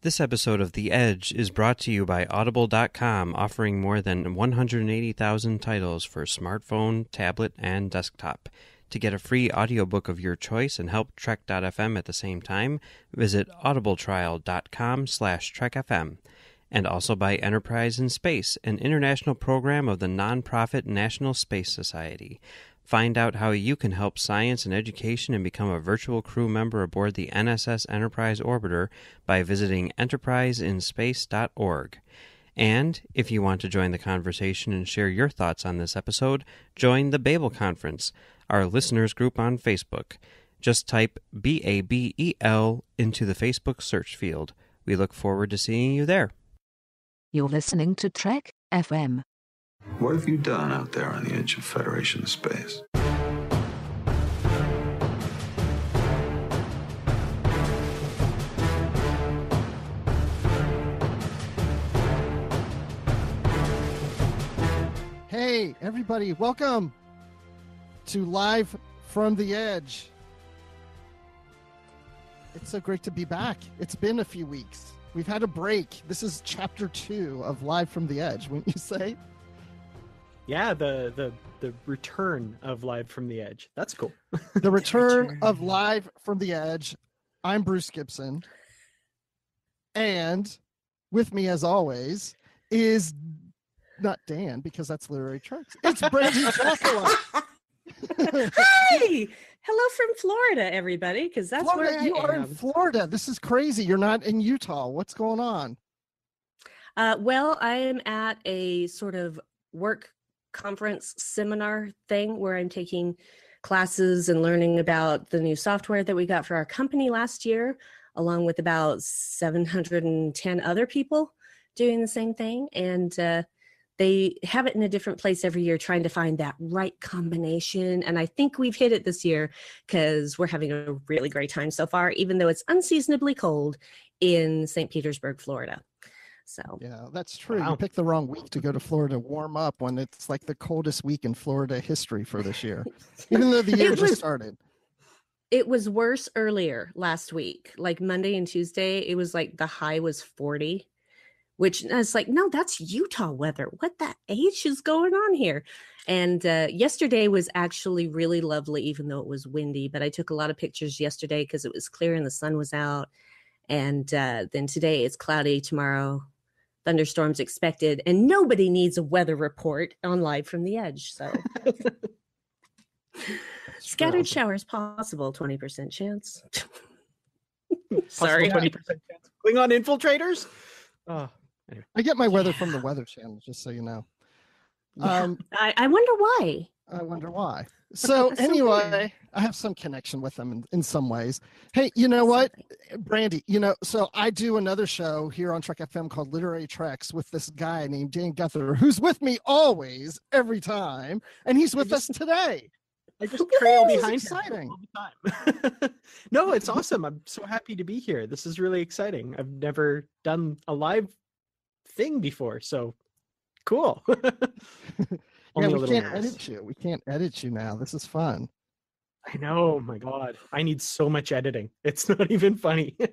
This episode of The Edge is brought to you by Audible.com, offering more than 180,000 titles for smartphone, tablet, and desktop. To get a free audiobook of your choice and help Trek.fm at the same time, visit audibletrial.com/trekfm. And also by Enterprise in Space, an international program of the nonprofit National Space Society. Find out how you can help science and education and become a virtual crew member aboard the NSS Enterprise Orbiter by visiting enterpriseinspace.org. And if you want to join the conversation and share your thoughts on this episode, join the Babel Conference, our listeners group on Facebook. Just type BABEL into the Facebook search field. We look forward to seeing you there. You're listening to Trek FM. What have you done out there on the edge of Federation space? Hey, everybody, welcome to Live from the Edge. It's so great to be back. It's been a few weeks. We've had a break. This is chapter 2 of Live from the Edge, wouldn't you say? Yeah, the return of Live from the Edge. That's cool. The return of Live from the Edge. I'm Bruce Gibson. And with me, as always, is not Dan, because that's Literary Treks. It's Brandi Jackola. Hi! Hello from Florida, everybody, because that's Florida, where you I are am. in Florida. This is crazy. You're not in Utah. What's going on? Well, I am at a sort of work conference seminar thing where I'm taking classes and learning about the new software that we got for our company last year, along with about 710 other people doing the same thing. And they have it in a different place every year, trying to find that right combination. And I think we've hit it this year because we're having a really great time so far, even though it's unseasonably cold in St. Petersburg, Florida. So yeah, that's true. Wow. You picked the wrong week to go to Florida to warm up when it's like the coldest week in Florida history for this year, even though the year just started. It was worse earlier last week, like Monday and Tuesday. It was like the high was 40, which I was like, no, that's Utah weather. What the H is going on here? And yesterday was actually really lovely, even though it was windy. But I took a lot of pictures yesterday because it was clear and the sun was out. And then today it's cloudy. Tomorrow, thunderstorms expected. And nobody needs a weather report on Live from the Edge. So scattered showers possible, 20% chance. Sorry. 20% chance. Klingon infiltrators? Oh, anyway. I get my weather from the Weather Channel, just so you know. Yeah. I wonder why. I wonder why. So anyway, I have some connection with them in some ways. Hey, you know what, Brandi, so I do another show here on Trek FM called Literary Treks with this guy named Dan Gunther, who's with me always, every time, and he's with us today. I just trail This is behind exciting. him all the time. No, it's awesome. I'm so happy to be here. This is really exciting. I've never done a live thing before, so cool. Yeah, Only a we little can't nervous. edit you. We can't edit you now. This is fun. I know, my God. I need so much editing. It's not even funny. Well,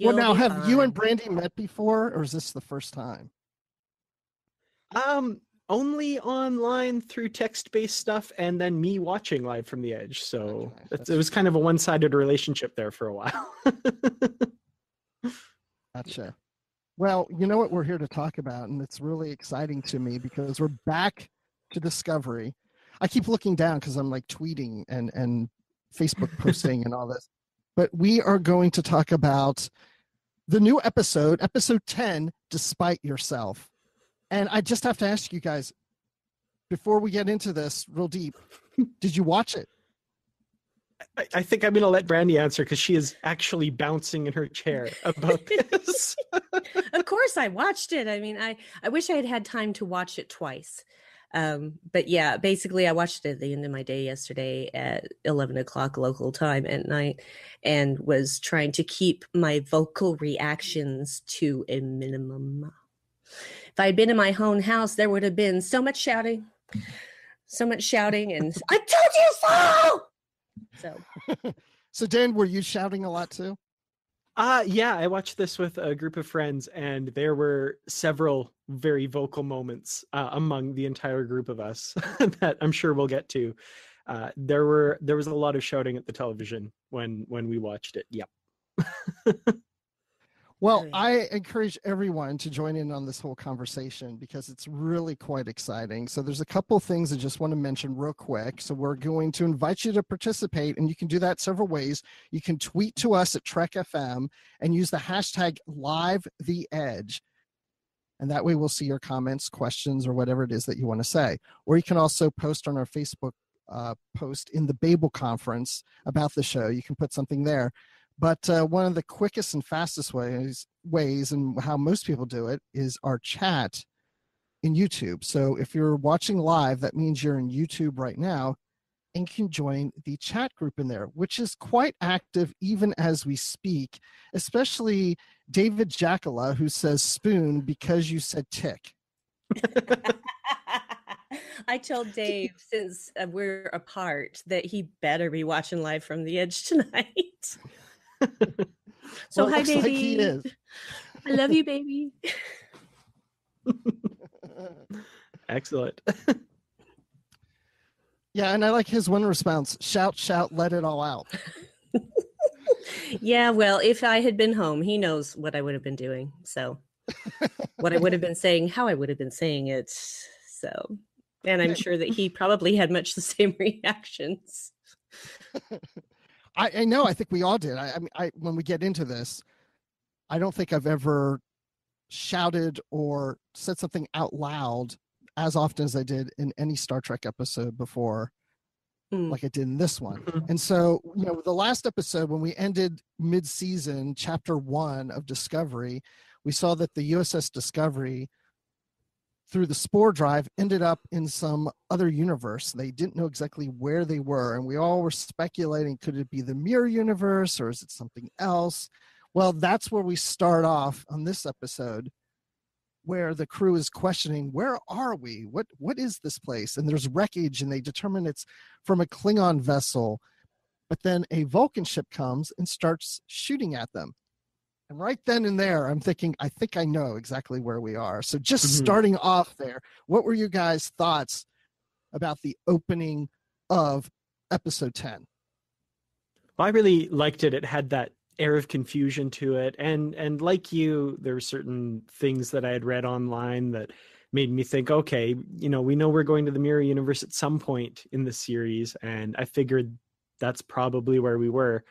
now, You'll be have you and fine. Brandi met before, or is this the first time? Only online through text-based stuff, and then me watching Live from the Edge. So Okay, it was kind of a one-sided relationship there for a while. Gotcha. Well, you know what we're here to talk about, and it's really exciting to me because we're back to Discovery. I keep looking down because I'm like tweeting and Facebook posting and all this. But we are going to talk about the new episode 10, Despite Yourself. And I just have to ask you guys, before we get into this real deep, did you watch it? I think I'm going to let Brandi answer because she is actually bouncing in her chair about this. Of course I watched it. I mean, I wish I had had time to watch it twice. But yeah, basically I watched it at the end of my day yesterday at 11 o'clock local time at night and was trying to keep my vocal reactions to a minimum. If I had been in my own house, there would have been so much shouting and I told you so. So So Dan, were you shouting a lot too? Yeah, I watched this with a group of friends, and there were several very vocal moments among the entire group of us that I'm sure we'll get to. There was a lot of shouting at the television when we watched it. Yep. Well, Oh, yeah. I encourage everyone to join in on this whole conversation because it's really quite exciting. So there's a couple things I just want to mention real quick. So we're going to invite you to participate, and you can do that several ways. You can tweet to us at Trek FM and use the hashtag #LiveTheEdge. And that way we'll see your comments, questions, or whatever it is that you want to say. Or you can also post on our Facebook post in the Babel conference about the show. You can put something there. But one of the quickest and fastest ways and how most people do it is our chat in YouTube. So if you're watching live, that means you're in YouTube right now and can join the chat group in there, which is quite active even as we speak, especially David Jackola, who says spoon because you said tick. I told Dave, since we're apart, that he better be watching live from the edge tonight. So Well, hi, looks baby. like he is. I love you, baby. Excellent. Yeah, and I like his one response: shout, shout, let it all out. Yeah, well, if I had been home, he knows what I would have been doing. So what I would have been saying, how I would have been saying it. So, and I'm sure that he probably had much the same reactions. I know. I think we all did. I mean, when we get into this, I don't think I've ever shouted or said something out loud as often as I did in any Star Trek episode before, like I did in this one. And so, the last episode, when we ended mid-season, chapter 1 of Discovery, we saw that the USS Discovery, through the spore drive, ended up in some other universe. They didn't know exactly where they were, and we all were speculating, could it be the mirror universe or is it something else? Well, that's where we start off on this episode, where the crew is questioning, where are we? What is this place? And there's wreckage, and they determine it's from a Klingon vessel. But then a Vulcan ship comes and starts shooting at them. And right then and there, I'm thinking, I think I know exactly where we are. So just starting off there, what were your guys' thoughts about the opening of episode 10? Well, I really liked it. It had that air of confusion to it. And like you, there were certain things that I had read online that made me think, okay, we know we're going to the mirror universe at some point in the series. And I figured that's probably where we were.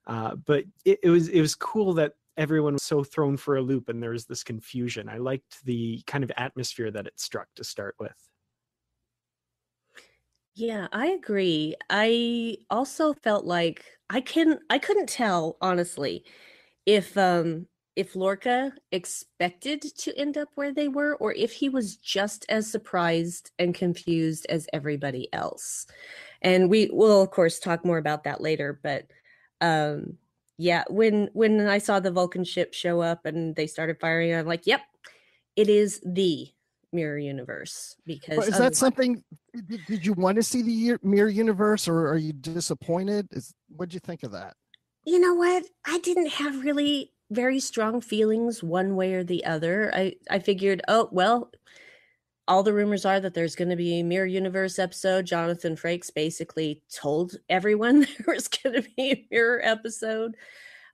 But it was cool that everyone was so thrown for a loop and there was this confusion. I liked the kind of atmosphere that it struck to start with. Yeah, I agree. I also felt like I couldn't tell, honestly, if Lorca expected to end up where they were or if he was just as surprised and confused as everybody else. And we will of course talk more about that later, but yeah, when I saw the Vulcan ship show up and they started firing, I'm like, yep, it is the mirror universe. Because Well, is that something? Did you want to see the mirror universe, or are you disappointed? What'd you think of that? You know what? I didn't have really very strong feelings one way or the other. I figured, oh well, all the rumors are that there's going to be a mirror universe episode. Jonathan Frakes basically told everyone there was going to be a mirror episode.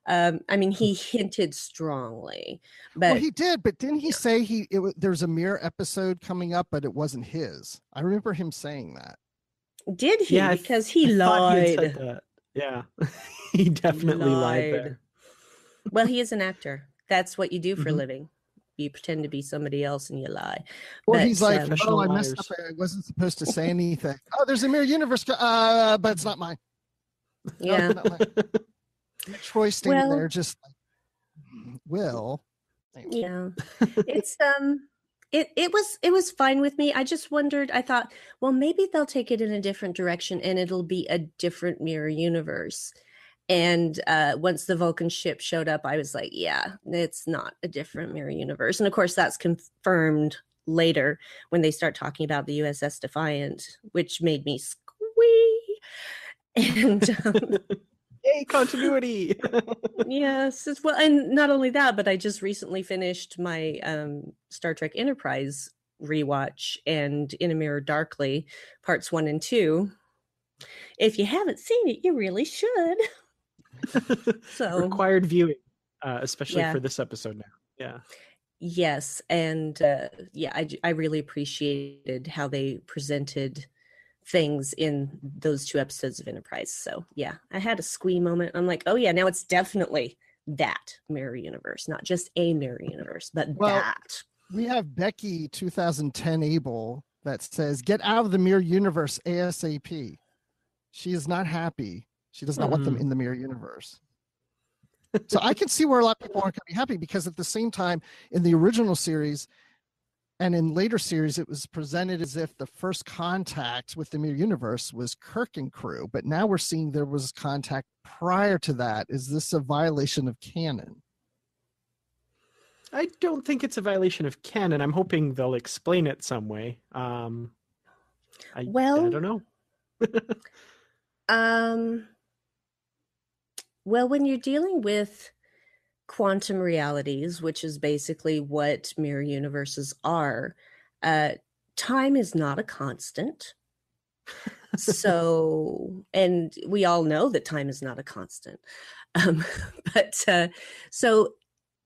I mean, he hinted strongly, but Well, he did, but didn't he say there's a mirror episode coming up, but it wasn't his? I remember him saying that. Did he? Yeah, because he I thought he had lied. said that. Yeah, he definitely lied there. Well, he is an actor. That's what you do for a Mhm. living. You pretend to be somebody else and you lie. Well, But, he's like, Professional I messed up. liars. I wasn't supposed to say anything. Oh, there's a mirror universe, but it's not mine. No, yeah. it's not mine. Troy standing Well- there just like, Will. Anyway. Yeah. It's it was fine with me. I just wondered, I thought, well, maybe they'll take it in a different direction and it'll be a different mirror universe. And once the Vulcan ship showed up, I was like, yeah, it's not a different mirror universe. And of course, that's confirmed later when they start talking about the USS Defiant, which made me squee. And Yay, continuity. Yes, well, and not only that, but I just recently finished my Star Trek Enterprise rewatch and In a Mirror Darkly, parts 1 and 2. If you haven't seen it, you really should. So required viewing, especially for this episode now. Yeah. Yes, and I really appreciated how they presented things in those 2 episodes of Enterprise. So yeah, I had a squee moment. I'm like, oh yeah, now it's definitely that mirror universe, not just a mirror universe, but that. We have Becky 2010 Abel that says, "Get out of the mirror universe ASAP." She is not happy. She does not want them in the mirror universe. So I can see where a lot of people aren't going to be happy, because at the same time, in the original series and in later series, it was presented as if the first contact with the mirror universe was Kirk and crew. But now we're seeing there was contact prior to that. Is this a violation of canon? I don't think it's a violation of canon. I'm hoping they'll explain it some way. I don't know. Well, when you're dealing with quantum realities, which is basically what mirror universes are, time is not a constant. So, and we all know that time is not a constant. So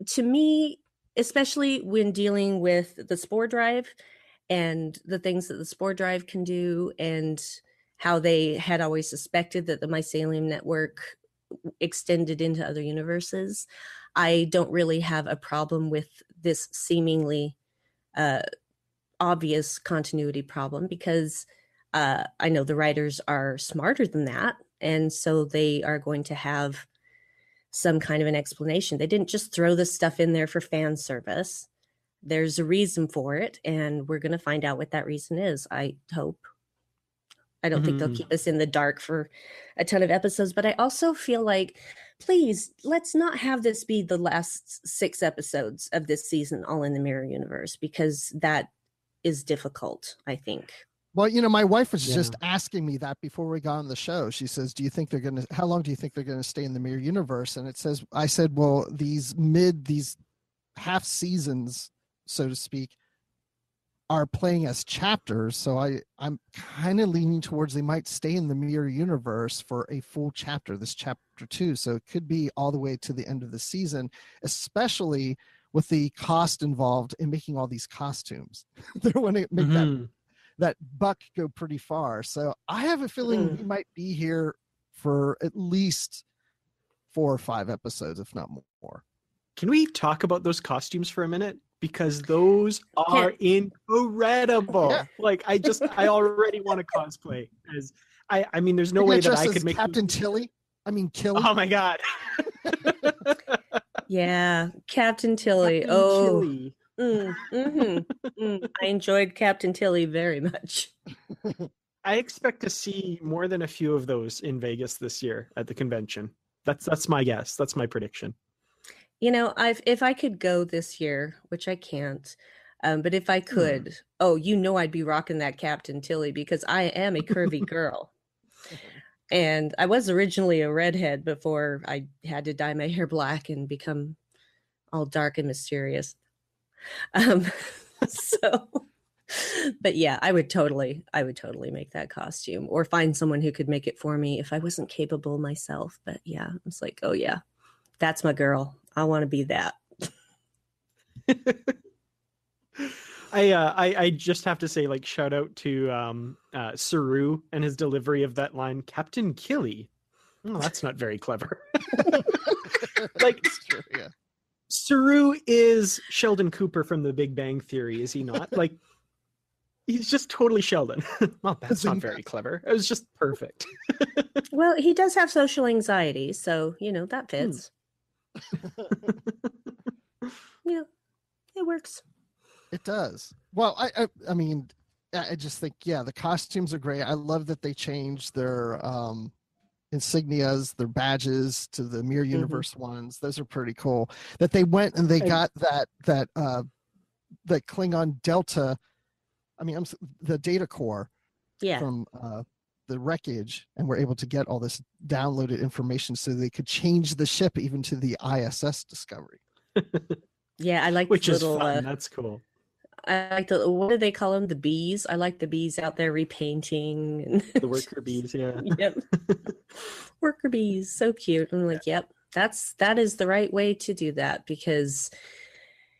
to me, especially when dealing with the spore drive and the things that the spore drive can do, and how they had always suspected that the mycelium network extended into other universes, I don't really have a problem with this seemingly obvious continuity problem, because I know the writers are smarter than that, and so they are going to have some kind of an explanation. They didn't just throw this stuff in there for fan service. There's a reason for it, and we're going to find out what that reason is, I hope. I don't think they'll keep us in the dark for a ton of episodes, but I also feel like, please, let's not have this be the last 6 episodes of this season all in the mirror universe, because that is difficult, I think. Well, my wife was just asking me that before we got on the show. She says, how long do you think they're going to stay in the mirror universe? And I said, well, these half seasons, so to speak, are playing as chapters. So I'm kind of leaning towards they might stay in the mirror universe for a full chapter, this chapter 2. So it could be all the way to the end of the season, especially with the cost involved in making all these costumes. They want to make that buck go pretty far. So I have a feeling we might be here for at least 4 or 5 episodes, if not more. Can we talk about those costumes for a minute? Because those are incredible. Yeah. Like I already want to cosplay as I mean, there's no way that I could make Captain Tilly. I mean, Killy. Oh my God. Yeah, Captain Tilly. Tilly. I enjoyed Captain Tilly very much. I expect to see more than a few of those in Vegas this year at the convention. That's my guess. That's my prediction. If I could go this year, which I can't, but if I could, I'd be rocking that Captain Tilly, because I am a curvy girl. And I was originally a redhead before I had to dye my hair black and become all dark and mysterious. But yeah, I would totally make that costume, or find someone who could make it for me if I wasn't capable myself. But yeah, it's like, oh yeah, that's my girl. I want to be that. I just have to say, like, shout out to Saru and his delivery of that line, Captain Killy. Oh, that's not very clever. Like, true, yeah. Saru is Sheldon Cooper from The Big Bang Theory, is he not? Like, he's just totally Sheldon. Well, that's not very clever. It was just perfect. Well, he does have social anxiety, so that fits. Yeah, it works. It does. Well, I mean, I just think, the costumes are great. I love that they changed their insignias, their badges to the mirror universe ones. Those are pretty cool. That they went and they got that Klingon Delta. I mean, the data core from the wreckage and were able to get all this downloaded information so they could change the ship even to the ISS Discovery. Yeah, I like Which is little. fun. That's cool. I like the, what do they call them? The bees. I like the bees out there repainting. The worker bees, yeah. Yep. Worker bees, so cute. I'm like, yep, that is the right way to do that, because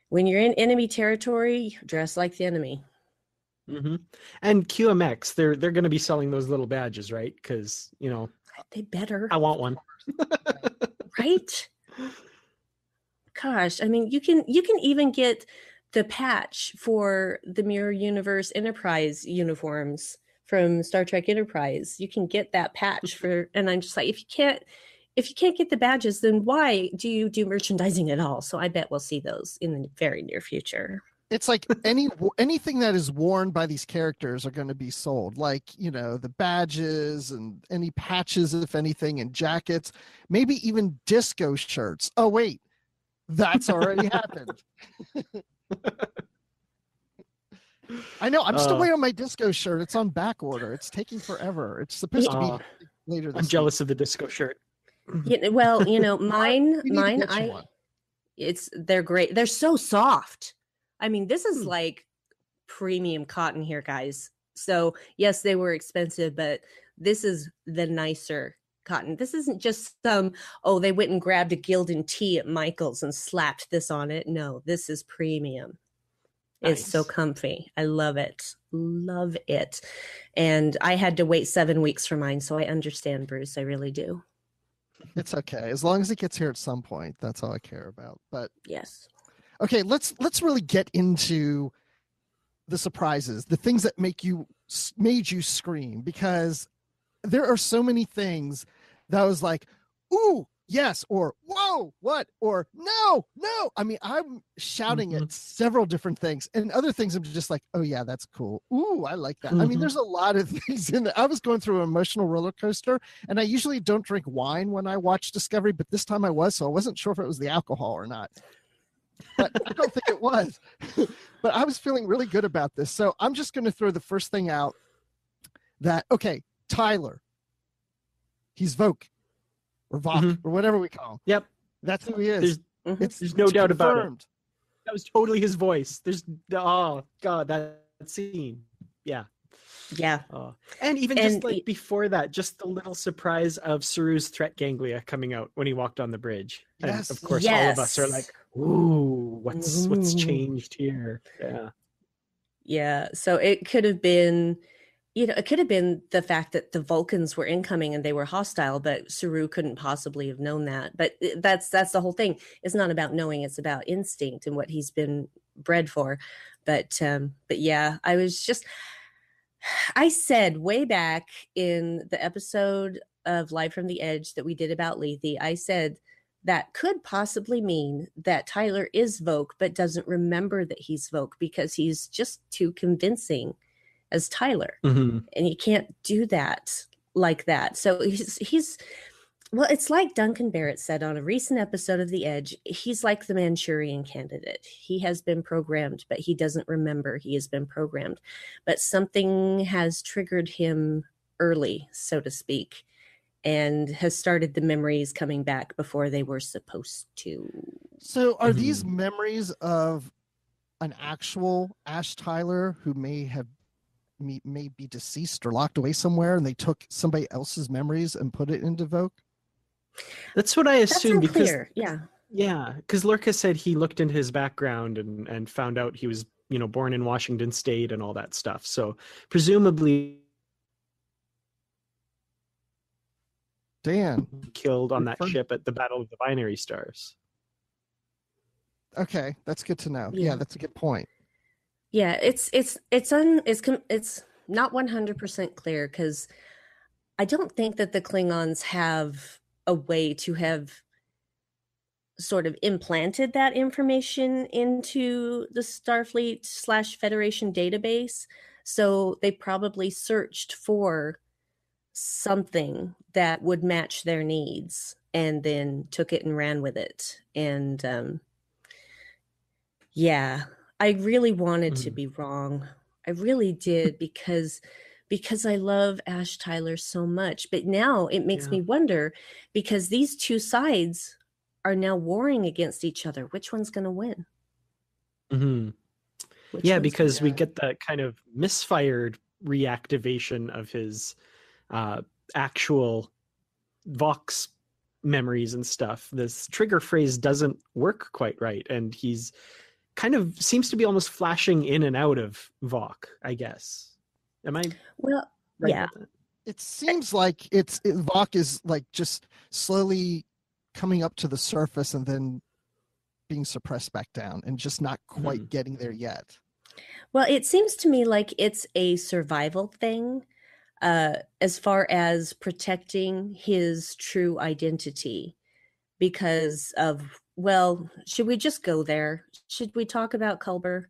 when you're in enemy territory, dress like the enemy. Mm-hmm. And QMX, they're going to be selling those little badges, right? Because They better. I want one. Right? Gosh, I mean, you can even get the patch for the Mirror Universe Enterprise uniforms from Star Trek Enterprise. You can get that patch for, and I'm just like, if you can't get the badges, then why do you do merchandising at all? So I bet we'll see those in the very near future. It's like anything that is worn by these characters are going to be sold, like, the badges and any patches, if anything, and jackets, maybe even disco shirts. Oh, wait, that's already happened. I know. I'm still waiting on my disco shirt. It's on back order. It's taking forever. It's supposed to be later this I'm jealous of the disco shirt. Yeah, well, mine, one. they're great. They're so soft. I mean, this is like premium cotton here, guys. So yes, they were expensive, but this is the nicer cotton. This isn't just they went and grabbed a Gildan tee at Michael's and slapped this on it. No, this is premium. Nice. It's so comfy. I love it. Love it. And I had to wait 7 weeks for mine, so I understand, Bruce. I really do. It's okay. As long as it gets here at some point, that's all I care about. But yes. Okay, let's really get into the surprises, the things that made you scream, because there are so many things that was like, ooh, yes, or whoa, what, or no. I mean, I'm shouting at several different things, and other things I'm just like, oh yeah, that's cool. Ooh, I like that. I mean, there's a lot of things in there. I was going through an emotional roller coaster, and I usually don't drink wine when I watch Discovery, but this time I was, so I wasn't sure if it was the alcohol or not. But I don't think it was. But I was feeling really good about this. So I'm just going to throw the first thing out that, okay, Tyler, he's Voke or Vok or whatever we call him. Yep. That's who he is. There's no doubt about it. confirmed. That was totally his voice. Oh God, that scene. Yeah. Yeah. And even just like before that, just the little surprise of Saru's threat ganglia coming out when he walked on the bridge. Yes. And of course, all of us are like, ooh, what's changed here? Yeah. Yeah. So it could have been, it could have been the fact that the Vulcans were incoming and they were hostile, but Saru couldn't possibly have known that. But that's the whole thing. It's not about knowing, it's about instinct and what he's been bred for. But yeah, I said way back in the episode of Live from the Edge that we did about Lethe, I said that could possibly mean that Tyler is Voke, but doesn't remember that he's Voke because he's just too convincing as Tyler. And you can't do that like that. So he's well, it's like Duncan Barrett said on a recent episode of The Edge, he's like the Manchurian Candidate. He has been programmed, but he doesn't remember he has been programmed. But something has triggered him early, so to speak, and has started the memories coming back before they were supposed to. So are these memories of an actual Ash Tyler who may be deceased or locked away somewhere, and they took somebody else's memories and put it into Voke? That's what I assumed, because because Lorca said he looked into his background and found out he was born in Washington State and all that stuff. So presumably Dan killed on that ship at the Battle of the Binary Stars. Okay, that's good to know. Yeah, that's a good point. Yeah, it's not 100% clear, because I don't think that the Klingons have a way to have sort of implanted that information into the Starfleet / Federation database. So they probably searched for something that would match their needs and then took it and ran with it. And yeah, I really wanted to be wrong. I really did, because because I love Ash Tyler so much. But now it makes me wonder, because these two sides are now warring against each other. Which one's going to win? Mm-hmm. Yeah, because we get that kind of misfired reactivation of his actual Vox memories and stuff. This trigger phrase doesn't work quite right, and he's kind of seems to be almost flashing in and out of Vok, I guess. Am I well right yeah about that? It seems like Vok is like just slowly coming up to the surface and then being suppressed back down and just not quite getting there yet. Well, it seems to me like it's a survival thing, as far as protecting his true identity, because of, well, should we just go there? Should we talk about Culber?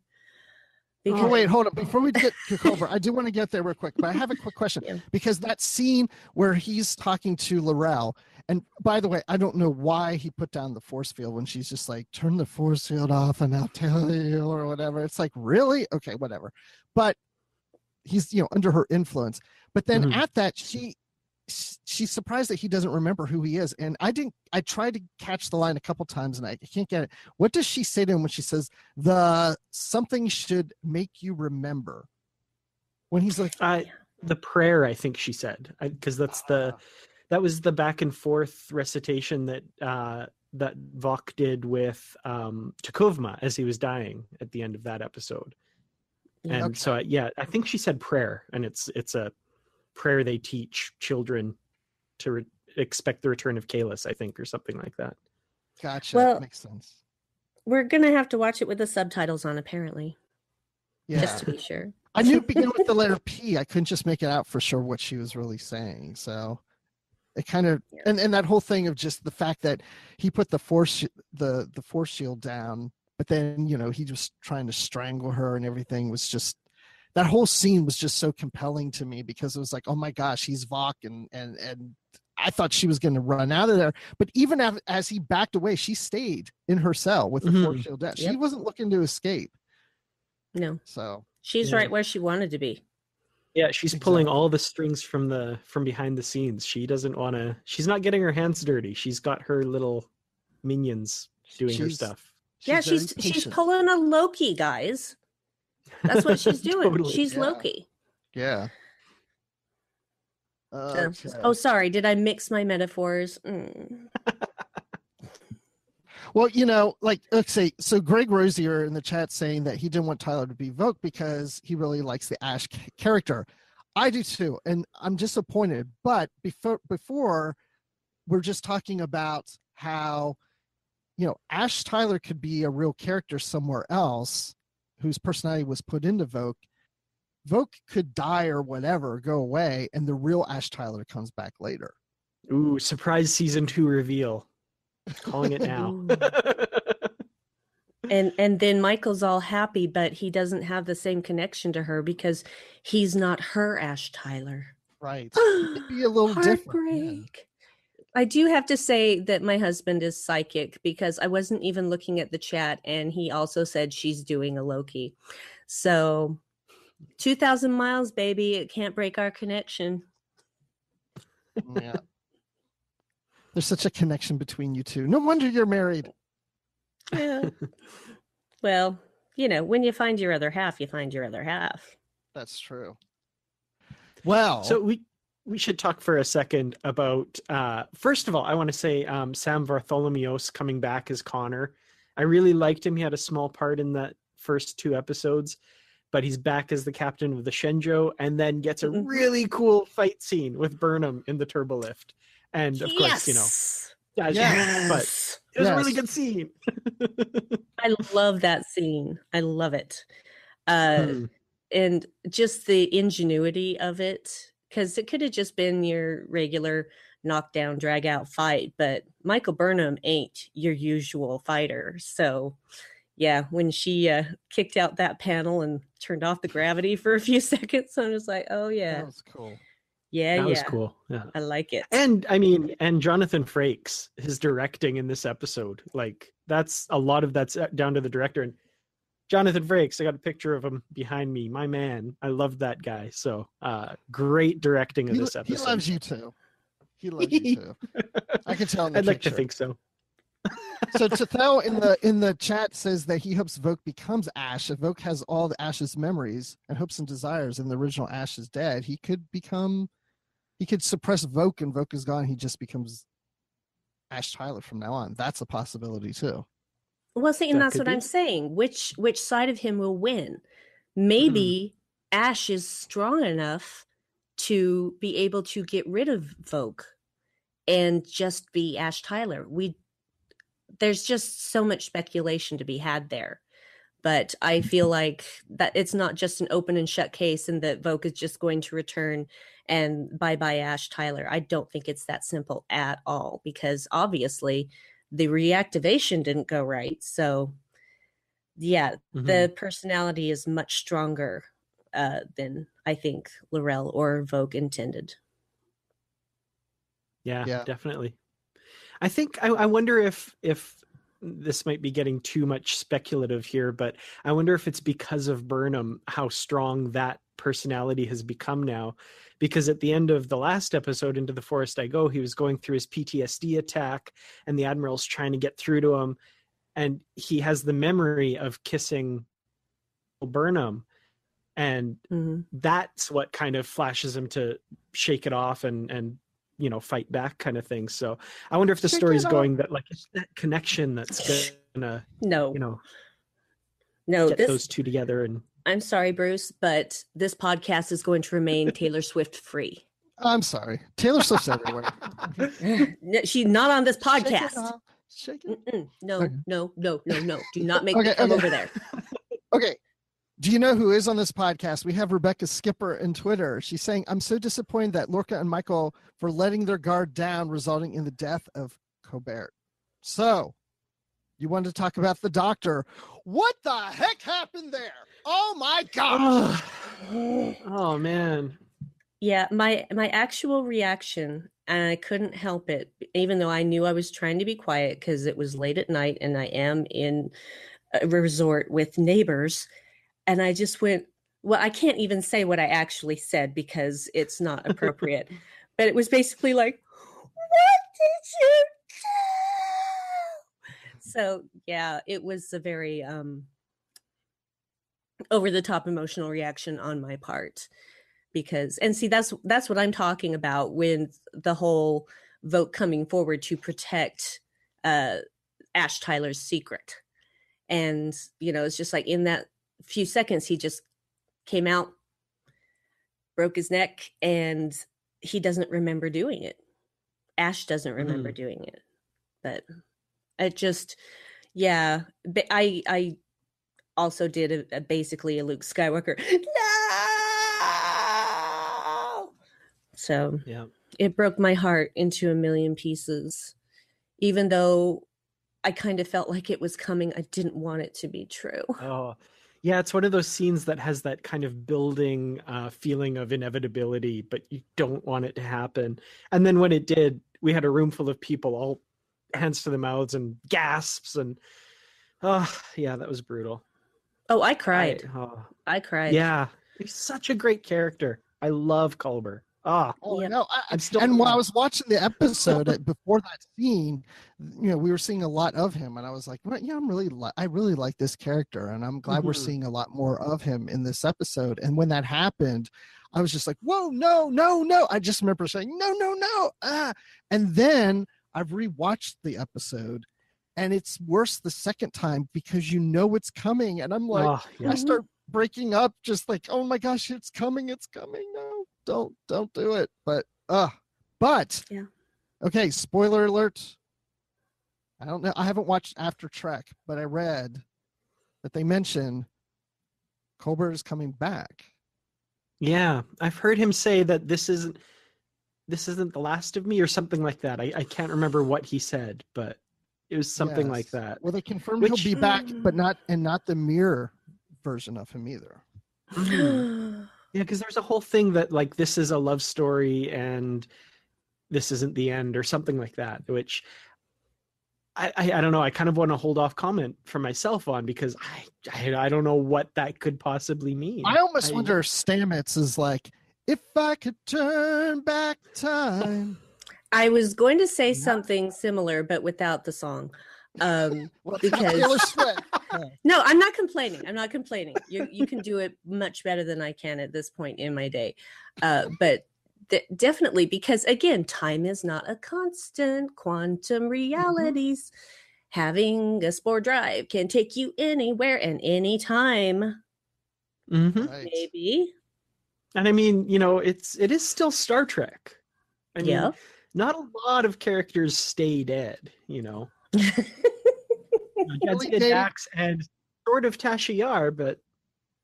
Oh, wait, hold on. Before we get to Culber, I do want to get there real quick, but I have a quick question. Because that scene where he's talking to Laurel, and by the way, I don't know why he put down the force field when she's just like, turn the force field off and I'll tell you, or whatever. It's like, really? Okay, whatever. But he's, under her influence. But then at that, she's surprised that he doesn't remember who he is. And I tried to catch the line a couple times and I can't get it. What does she say to him when she says something should make you remember? When he's like, the prayer, I think she said, because that was the back and forth recitation that Vok did with Takovma as he was dying at the end of that episode. And so, I think she said prayer, and it's a prayer they teach children to expect the return of Kalis, I think, or something like that. Gotcha. Well, makes sense. We're gonna have to watch it with the subtitles on, apparently. Yeah. Just to be sure. I knew it began with the letter P. I couldn't just make it out for sure what she was really saying. So it kind of and that whole thing of just the fact that he put the force shield down, but then he was trying to strangle her and everything was just. That whole scene was just so compelling to me because it was like, oh my gosh, he's Vok, and I thought she was going to run out of there. But even as he backed away, she stayed in her cell with the force shield down. She wasn't looking to escape. No. So she's right where she wanted to be. Yeah, she's pulling all the strings from behind the scenes. She doesn't want to. She's not getting her hands dirty. She's got her little minions doing her stuff. She's pulling a Loki, guys. That's what she's doing. Totally. She's Loki. Yeah. Okay. Oh, sorry. Did I mix my metaphors? Well, let's say, so Greg Rosier in the chat saying that he didn't want Tyler to be Vogue because he really likes the Ash character. I do too, and I'm disappointed. But before we're just talking about how, Ash Tyler could be a real character somewhere else, whose personality was put into Vogue. Vogue could die or whatever, go away, and the real Ash Tyler comes back later. Ooh, surprise season 2 reveal. Calling it now. And then Michael's all happy, but he doesn't have the same connection to her because he's not her Ash Tyler. Right. It'd be a little different. Yeah. I do have to say that my husband is psychic because I wasn't even looking at the chat and he also said she's doing a Loki. So 2,000 miles, baby. It can't break our connection. Yeah. There's such a connection between you two. No wonder you're married. Yeah. Well, when you find your other half, you find your other half. That's true. Well, so we should talk for a second about, first of all, I want to say Sam Bartholomeos coming back as Connor. I really liked him. He had a small part in that first 2 episodes, but he's back as the captain of the Shenzhou and then gets a really cool fight scene with Burnham in the turbolift. And of course, but it was a really good scene. I love that scene. I love it. And just the ingenuity of it, because it could have just been your regular knockdown, drag out fight, but Michael Burnham ain't your usual fighter. So yeah, when she kicked out that panel and turned off the gravity for a few seconds, I was like, oh yeah. That was cool. Yeah, that was cool. Yeah, I like it. And Jonathan Frakes, his directing in this episode, like that's a lot of that's down to the director. And Jonathan Frakes, I got a picture of him behind me. My man. I loved that guy. So great directing of this episode. He loves you too. He loves you too. I can tell in the I'd picture. like to think so. So Tethel in the chat says that he hopes Voke becomes Ash. If Voke has all the Ash's memories and hopes and desires, and the original Ash is dead, he could suppress Voke, and Voke is gone. He just becomes Ash Tyler from now on. That's a possibility too. Well, see, and that's what be. I'm saying. Which side of him will win? Maybe Ash is strong enough to be able to get rid of Vogue and just be Ash Tyler. There's just so much speculation to be had there. But I feel like that it's not just an open and shut case and that Vogue is just going to return and bye-bye Ash Tyler. I don't think it's that simple at all, because obviously the reactivation didn't go right. So yeah, the personality is much stronger than I think Laurel or Vogue intended. Yeah, definitely. I think I wonder if this might be getting too much speculative here, but I wonder if it's because of Burnham, how strong that personality has become now. Because at the end of the last episode, Into the Forest I Go, he was going through his PTSD attack and the Admiral's trying to get through to him. And he has the memory of kissing Burnham. And that's what kind of flashes him to shake it off and fight back kind of thing. So I wonder if the story's going that like it's that connection that's gonna get those two together. And I'm sorry, Bruce, but this podcast is going to remain Taylor Swift free. I'm sorry. Taylor Swift's everywhere. She's not on this podcast. Shake it. No. Okay. No. Do not make me come over there. Okay. Do you know who is on this podcast? We have Rebecca Skipper on Twitter. She's saying, I'm so disappointed that Lorca and Michael for letting their guard down, resulting in the death of Colbert. So, you wanted to talk about the doctor. What the heck happened there? Oh my gosh. Oh man. Yeah, my actual reaction, and I couldn't help it, even though I knew I was trying to be quiet because it was late at night and I am in a resort with neighbors. And I just went, well, I can't even say what I actually said because it's not appropriate. But it was basically like, what did you do? So, yeah, it was a very over-the-top emotional reaction on my part. Because, and see, that's what I'm talking about when the whole vote coming forward to protect Ash Tyler's secret. And, it's just like in that few seconds he just came out, broke his neck, and he doesn't remember doing it. Ash doesn't remember doing it. But it just, yeah, I also did basically a Luke Skywalker no. So yeah, it broke my heart into a million pieces. Even though I kind of felt like it was coming, I didn't want it to be true. Oh, yeah, it's one of those scenes that has that kind of building feeling of inevitability, but you don't want it to happen. And then when it did, we had a room full of people, all hands to the mouths and gasps. And yeah, that was brutal. Oh, I cried. I cried. Yeah, he's such a great character. I love Culber. Oh, yeah. No, and while I was watching the episode before that scene, we were seeing a lot of him, and I was like, well, yeah, I really like this character, and I'm glad we're seeing a lot more of him in this episode. And when that happened, I was just like, whoa, no. I just remember saying, no. And then I've rewatched the episode, and it's worse the second time because it's coming, and I'm like, I start breaking up, just like, oh my gosh, it's coming. No. Don't do it. But yeah. Okay, spoiler alert. I don't know. I haven't watched After Trek, but I read that they mention Colbert is coming back. Yeah, I've heard him say that this isn't the last of me or something like that. I can't remember what he said, but it was something like that. Well, they confirmed he'll be back, but not the mirror version of him either. Yeah, because there's a whole thing that like this is a love story and this isn't the end or something like that, which I don't know. I kind of want to hold off comment for myself on, because I don't know what that could possibly mean. I almost wonder if Stamets is like, if I could turn back time. I was going to say something similar, but without the song. Because no, I'm not complaining. You can do it much better than I can at this point in my day. But definitely, because again, time is not a constant. Quantum realities. Having a spore drive can take you anywhere and anytime. Right. Maybe. And I mean, it is still Star Trek. I mean, not a lot of characters stay dead, Jadzia Dax and sort of Tasha Yar, but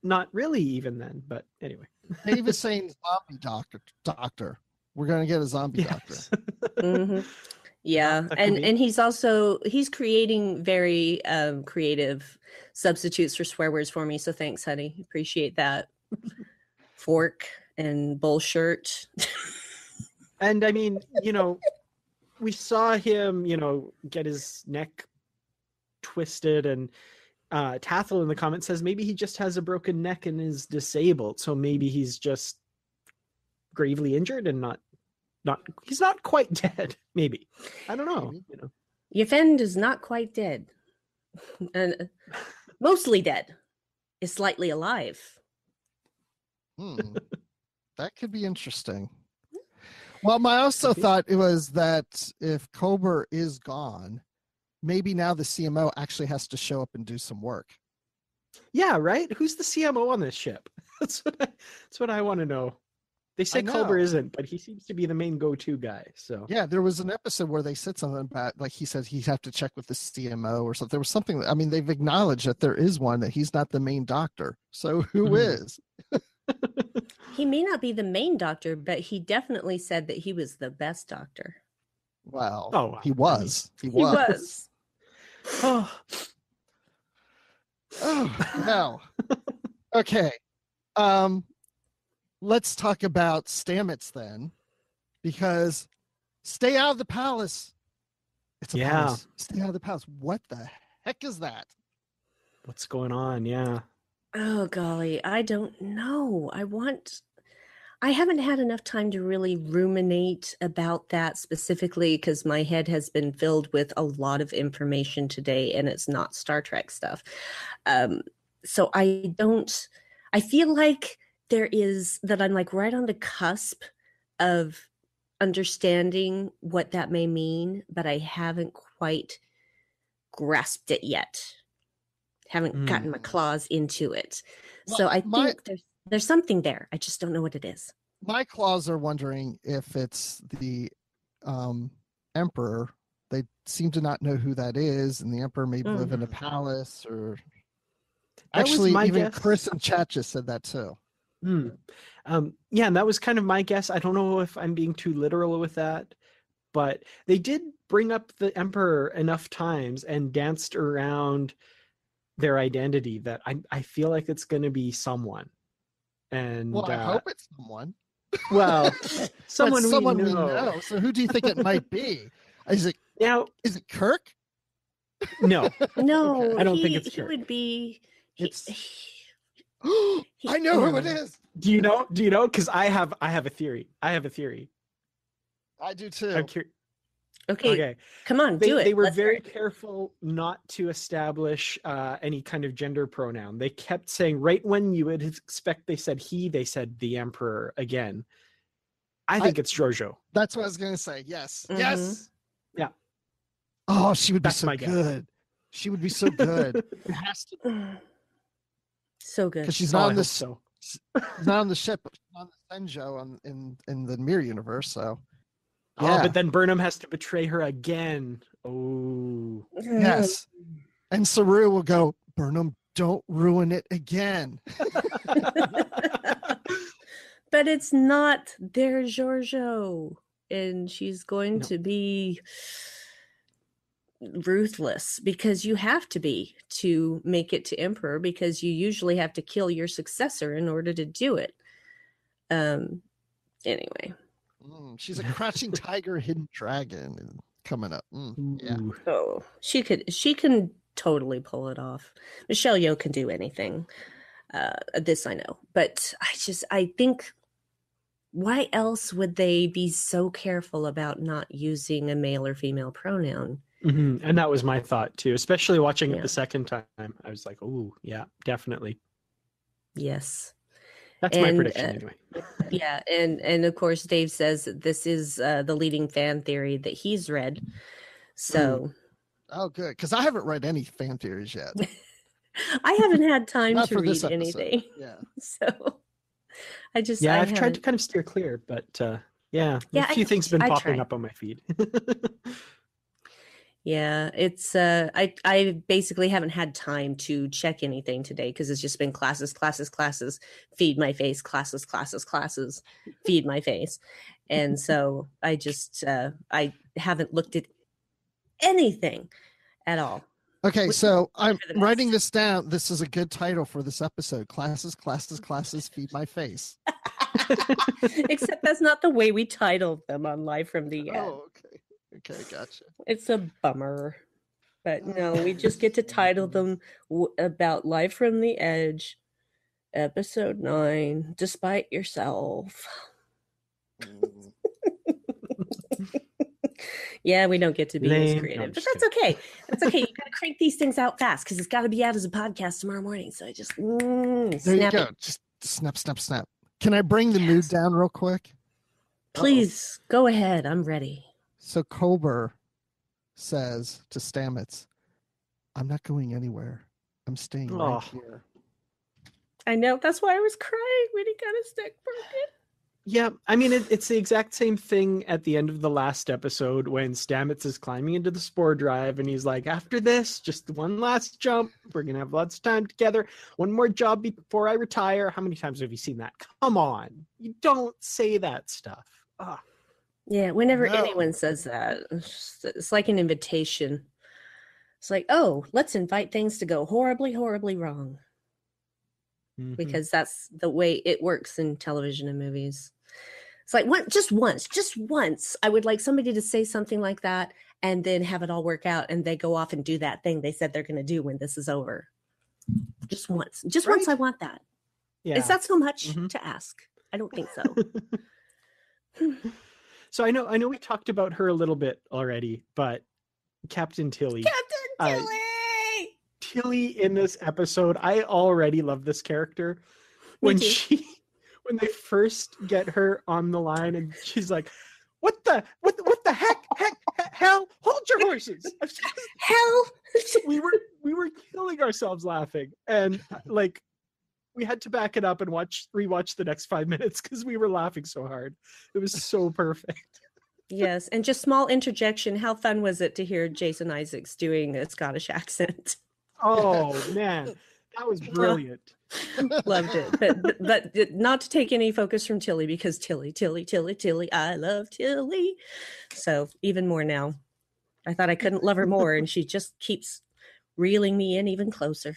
not really even then. But anyway. Dave is saying zombie doctor. We're going to get a zombie doctor. Yeah. And he's creating very creative substitutes for swear words for me. So thanks, honey. Appreciate that. Fork and bullshirt. And I mean, we saw him, get his neck twisted, and Tathel in the comments says maybe he just has a broken neck and is disabled. So maybe he's just gravely injured and he's not quite dead. Maybe. I don't know. Yefend is not quite dead. And mostly dead. Is slightly alive. That could be interesting. Well, I also thought it was that if Kober is gone, maybe now the CMO actually has to show up and do some work. Yeah, right? Who's the CMO on this ship? That's what I want to know. They say Kober isn't, but he seems to be the main go-to guy. So yeah, there was an episode where they said something about, like, he said he'd have to check with the CMO or something. There was something. I mean, they've acknowledged that there is one, that he's not the main doctor. So who is? He may not be the main doctor, but he definitely said that he was the best doctor. Well, he was. He was. Oh, no. Okay. Let's talk about Stamets then, because stay out of the palace. It's a palace. Stay out of the palace. What the heck is that? What's going on? Yeah. Oh, golly. I don't know. I haven't had enough time to really ruminate about that specifically, because my head has been filled with a lot of information today, and it's not Star Trek stuff. So I feel like I'm like right on the cusp of understanding what that may mean, but I haven't quite grasped it yet. Haven't gotten my claws into it. Well, so I think there's something there. I just don't know what it is. My claws are wondering if it's the Emperor. They seem to not know who that is, and the Emperor may live in a palace, or actually even guess. Chris and chat just said that too. Yeah, and that was kind of my guess. I don't know if I'm being too literal with that, but they did bring up the Emperor enough times and danced around their identity that I feel like it's going to be someone. And I hope it's someone. Well, someone we know. know. So who do you think it might be? Is it Kirk? No, no. I don't think it's Kirk. He would be. I know who it is. Do you know? Because I have a theory. I do too. I'm curious. Okay. Come on, do it. They were very careful not to establish any kind of gender pronoun. They kept saying, right when you would expect they said he, they said the Emperor again. I think it's Giorgio. That's what I was going to say. Yes. Mm-hmm. Yes. Yeah. Oh, she would be so good. She would be so good. It has to be. So good. Because she's not on this. She's not on the ship, but she's on the Senjo in the Mirror universe. So. Yeah. Oh, but then Burnham has to betray her again. Oh. Yes. And Saru will go, Burnham, don't ruin it again. But it's not their Giorgio. And she's going to be ruthless, because you have to be to make it to Emperor, because you usually have to kill your successor in order to do it. Anyway. She's a crouching tiger, hidden dragon. coming up. Yeah. Ooh. Oh, she can totally pull it off. Michelle Yeoh can do anything. This I know, but I think, why else would they be so careful about not using a male or female pronoun? Mm-hmm. And that was my thought too, especially watching it Yeah. the second time. I was like, oh yeah, definitely. Yes. That's my prediction anyway. Yeah, and of course Dave says that this is the leading fan theory that he's read. So Oh, good, because I haven't read any fan theories yet. I haven't had time Not to for this read episode. anything. Yeah. So I've tried to kind of steer clear, but a few things have been popping up on my feed. Yeah, it's I basically haven't had time to check anything today because it's just been classes, feed my face, classes, feed my face. And so I just I haven't looked at anything at all. Okay, so I'm writing this down. This is a good title for this episode. Classes, feed my face. Except that's not the way we titled them on Live from the Edge. Oh, okay. Okay, gotcha. It's a bummer. But no, we just get to title them about Live from the Edge, episode 9, Despite Yourself. Yeah, we don't get to be as creative, but that's okay. That's okay. You gotta crank these things out fast because it's got to be out as a podcast tomorrow morning. So I just there you go. Just snap. Can I bring the mood down real quick? Please go ahead. I'm ready. So Colbert says to Stamets, "I'm not going anywhere. I'm staying right here." I know. That's why I was crying when he got his neck broken. Yeah, I mean, it's the exact same thing at the end of the last episode when Stamets is climbing into the spore drive and he's like, after this, just one last jump. We're going to have lots of time together. One more job before I retire. How many times have you seen that? Come on. You don't say that stuff. Ugh. Yeah, whenever anyone says that, it's like an invitation. It's like, oh, let's invite things to go horribly, horribly wrong. Mm-hmm. Because that's the way it works in television and movies. It's like just once, I would like somebody to say something like that and then have it all work out and they go off and do that thing they said they're going to do when this is over. Just once. Just once I want that. Yeah. Is that so much to ask? I don't think so. So I know we talked about her a little bit already, but Captain Tilly. Tilly in this episode, I already love this character. When they first get her on the line and she's like, what the heck, hell, hold your horses. Hell. we were killing ourselves laughing. And like, we had to back it up and rewatch the next 5 minutes because we were laughing so hard. It was so perfect. Yes. And just small interjection. How fun was it to hear Jason Isaacs doing a Scottish accent? Oh man, that was brilliant. Loved it. But not to take any focus from Tilly because Tilly, I love Tilly. So even more now. I thought I couldn't love her more and she just keeps reeling me in even closer.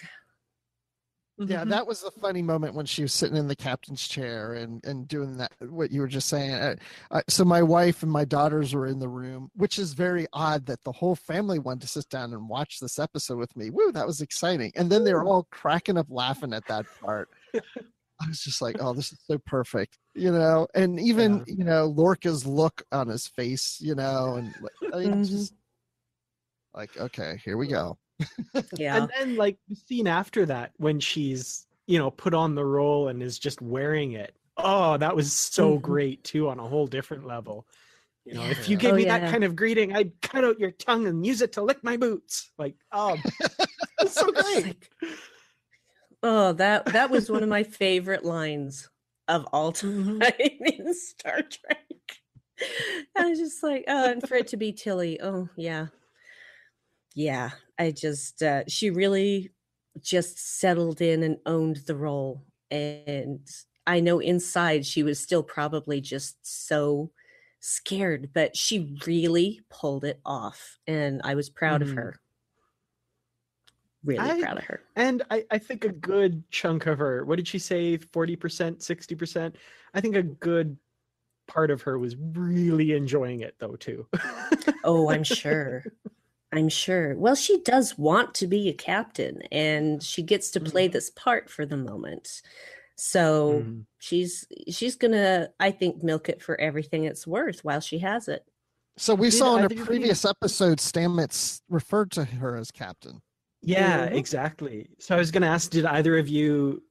Yeah, that was the funny moment when she was sitting in the captain's chair and doing that, what you were just saying. So my wife and my daughters were in the room, which is very odd that the whole family wanted to sit down and watch this episode with me. Woo, that was exciting. And then they were all cracking up laughing at that part. I was just like, oh, this is so perfect, and even, Lorca's look on his face, and just like, okay, here we go. Yeah. And then like the scene after that when she's put on the role and is just wearing it, that was so great too on a whole different level. If you gave me that kind of greeting, I'd cut out your tongue and use it to lick my boots. Like, it's so great. Oh, that was one of my favorite lines of all time in Star Trek. I was just like, and for it to be Tilly, yeah, I just, she really just settled in and owned the role. And I know inside she was still probably just so scared, but she really pulled it off. And I was proud of her. Really proud of her. And I think a good chunk of her, what did she say, 40%, 60%? I think a good part of her was really enjoying it though too. Oh, I'm sure. I'm sure. Well, she does want to be a captain, and she gets to play this part for the moment. So she's gonna, I think, milk it for everything it's worth while she has it. So we saw in a either of you- previous episode, Stamets referred to her as captain. Yeah, exactly. So I was going to ask, did either of you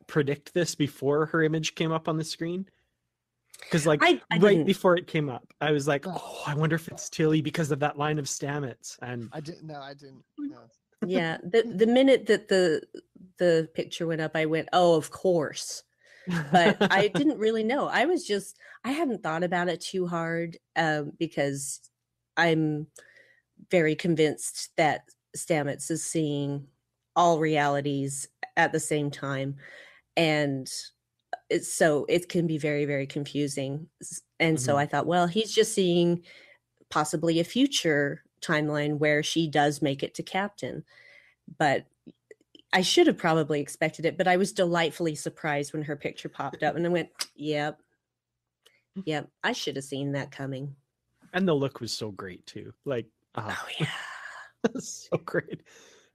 predict this before her image came up on the screen? Because like I right didn't. before it came up, I was like, oh, I wonder if it's Tilly because of that line of Stamets. And I didn't. No, I didn't. No. Yeah, the minute that the picture went up, I went, oh, of course. But I didn't really know. I hadn't thought about it too hard because I'm very convinced that Stamets is seeing all realities at the same time. And so it can be very, very confusing. And so I thought, well, he's just seeing possibly a future timeline where she does make it to captain. But I should have probably expected it, but I was delightfully surprised when her picture popped up and I went, yep, I should have seen that coming. And the look was so great too. Like, Oh yeah. so great.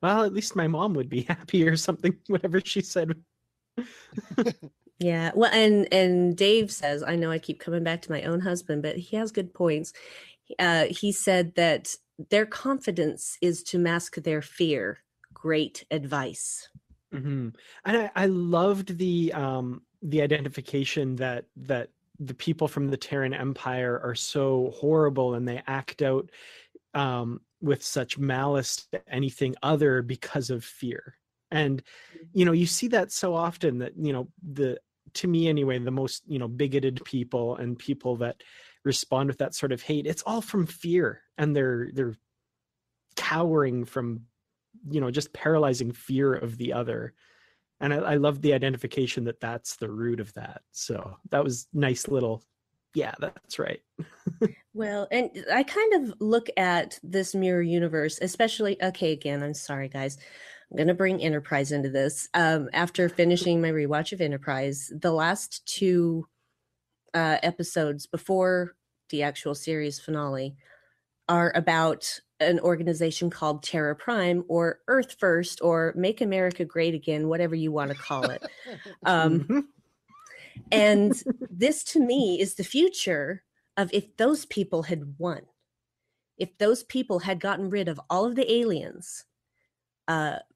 Well, at least my mom would be happy or something, whatever she said. Yeah. Well, and Dave says, I know I keep coming back to my own husband, but he has good points. He said that their confidence is to mask their fear. Great advice. And I loved the identification that the people from the Terran Empire are so horrible and they act out with such malice to anything other because of fear. And you see that so often that to me anyway, the most bigoted people and people that respond with that sort of hate, it's all from fear, and they're cowering from just paralyzing fear of the other. And I love the identification that that's the root of that. So that was nice little, yeah, that's right. Well, and I kind of look at this mirror universe, especially, okay, again, I'm sorry, guys. I'm going to bring Enterprise into this. After finishing my rewatch of Enterprise, the last two episodes before the actual series finale are about an organization called Terra Prime, or Earth First, or Make America Great Again, whatever you want to call it. And this to me is the future of if those people had won, if those people had gotten rid of all of the aliens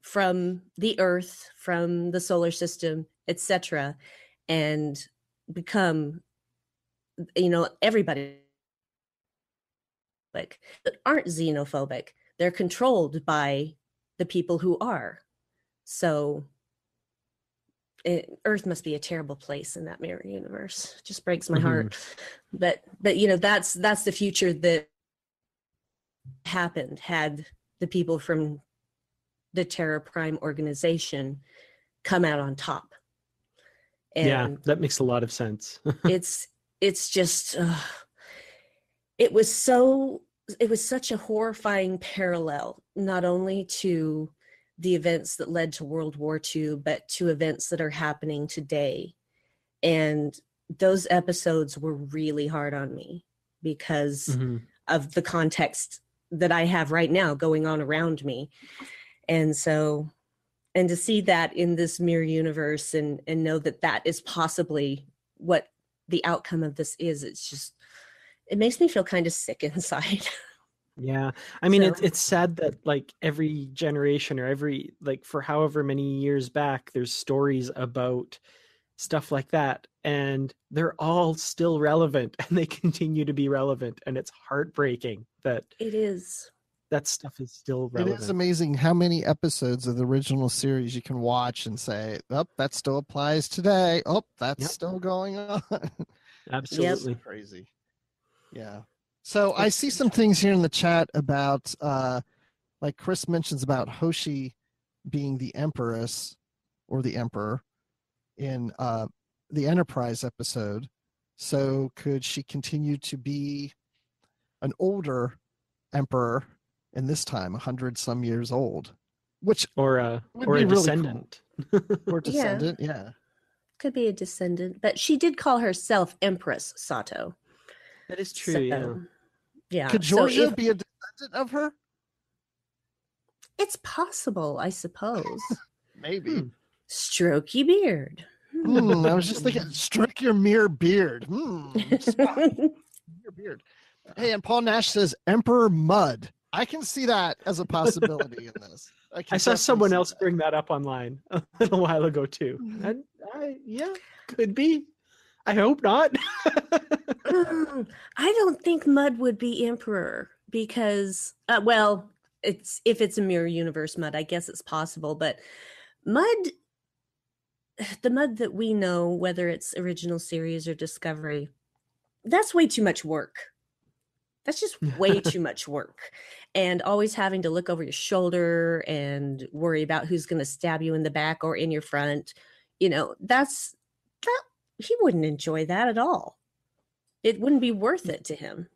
from the Earth, from the solar system, etc., and become, everybody that aren't xenophobic. They're controlled by the people who are. So Earth must be a terrible place in that mirror universe. It just breaks my heart. But that's the future that happened had the people from the Terra Prime organization come out on top. And yeah, that makes a lot of sense. it's just it was such a horrifying parallel, not only to the events that led to World War II, but to events that are happening today. And those episodes were really hard on me because of the context that I have right now going on around me. And so, and to see that in this mirror universe and know that that is possibly what the outcome of this is, it makes me feel kind of sick inside. Yeah. I mean, So- it's sad that like every generation or every, like for however many years back, there's stories about stuff like that, and they're all still relevant and they continue to be relevant. And it's heartbreaking that It is. that stuff is still relevant. It is amazing how many episodes of the original series you can watch and say, oh, that still applies today. Oh, that's Yep. still going on. Absolutely. Crazy. Yeah. So I see some things here in the chat about, like Chris mentions about Hoshi being the Empress or the Emperor in the Enterprise episode. So could she continue to be an older Emperor in this time, 100 some years old, which Or a would be really descendant. or descendant? Yeah. Could be a descendant, but she did call herself Empress Sato. That is true. Yeah. Could Georgia be a descendant of her? It's possible, I suppose. Maybe. Strokey beard. I was just thinking, stroke your mere beard. Your beard. Hey, and Paul Nash says Emperor Mud. I can see that as a possibility in this. I saw someone else bring that up online a little while ago too. And yeah, could be. I hope not. I don't think Mud would be emperor because, well, if it's a mirror universe Mud, I guess it's possible. But the Mud that we know, whether it's original series or Discovery, that's way too much work. That's just way too much work. And always having to look over your shoulder and worry about who's going to stab you in the back or in your front. You know, he wouldn't enjoy that at all. It wouldn't be worth it to him.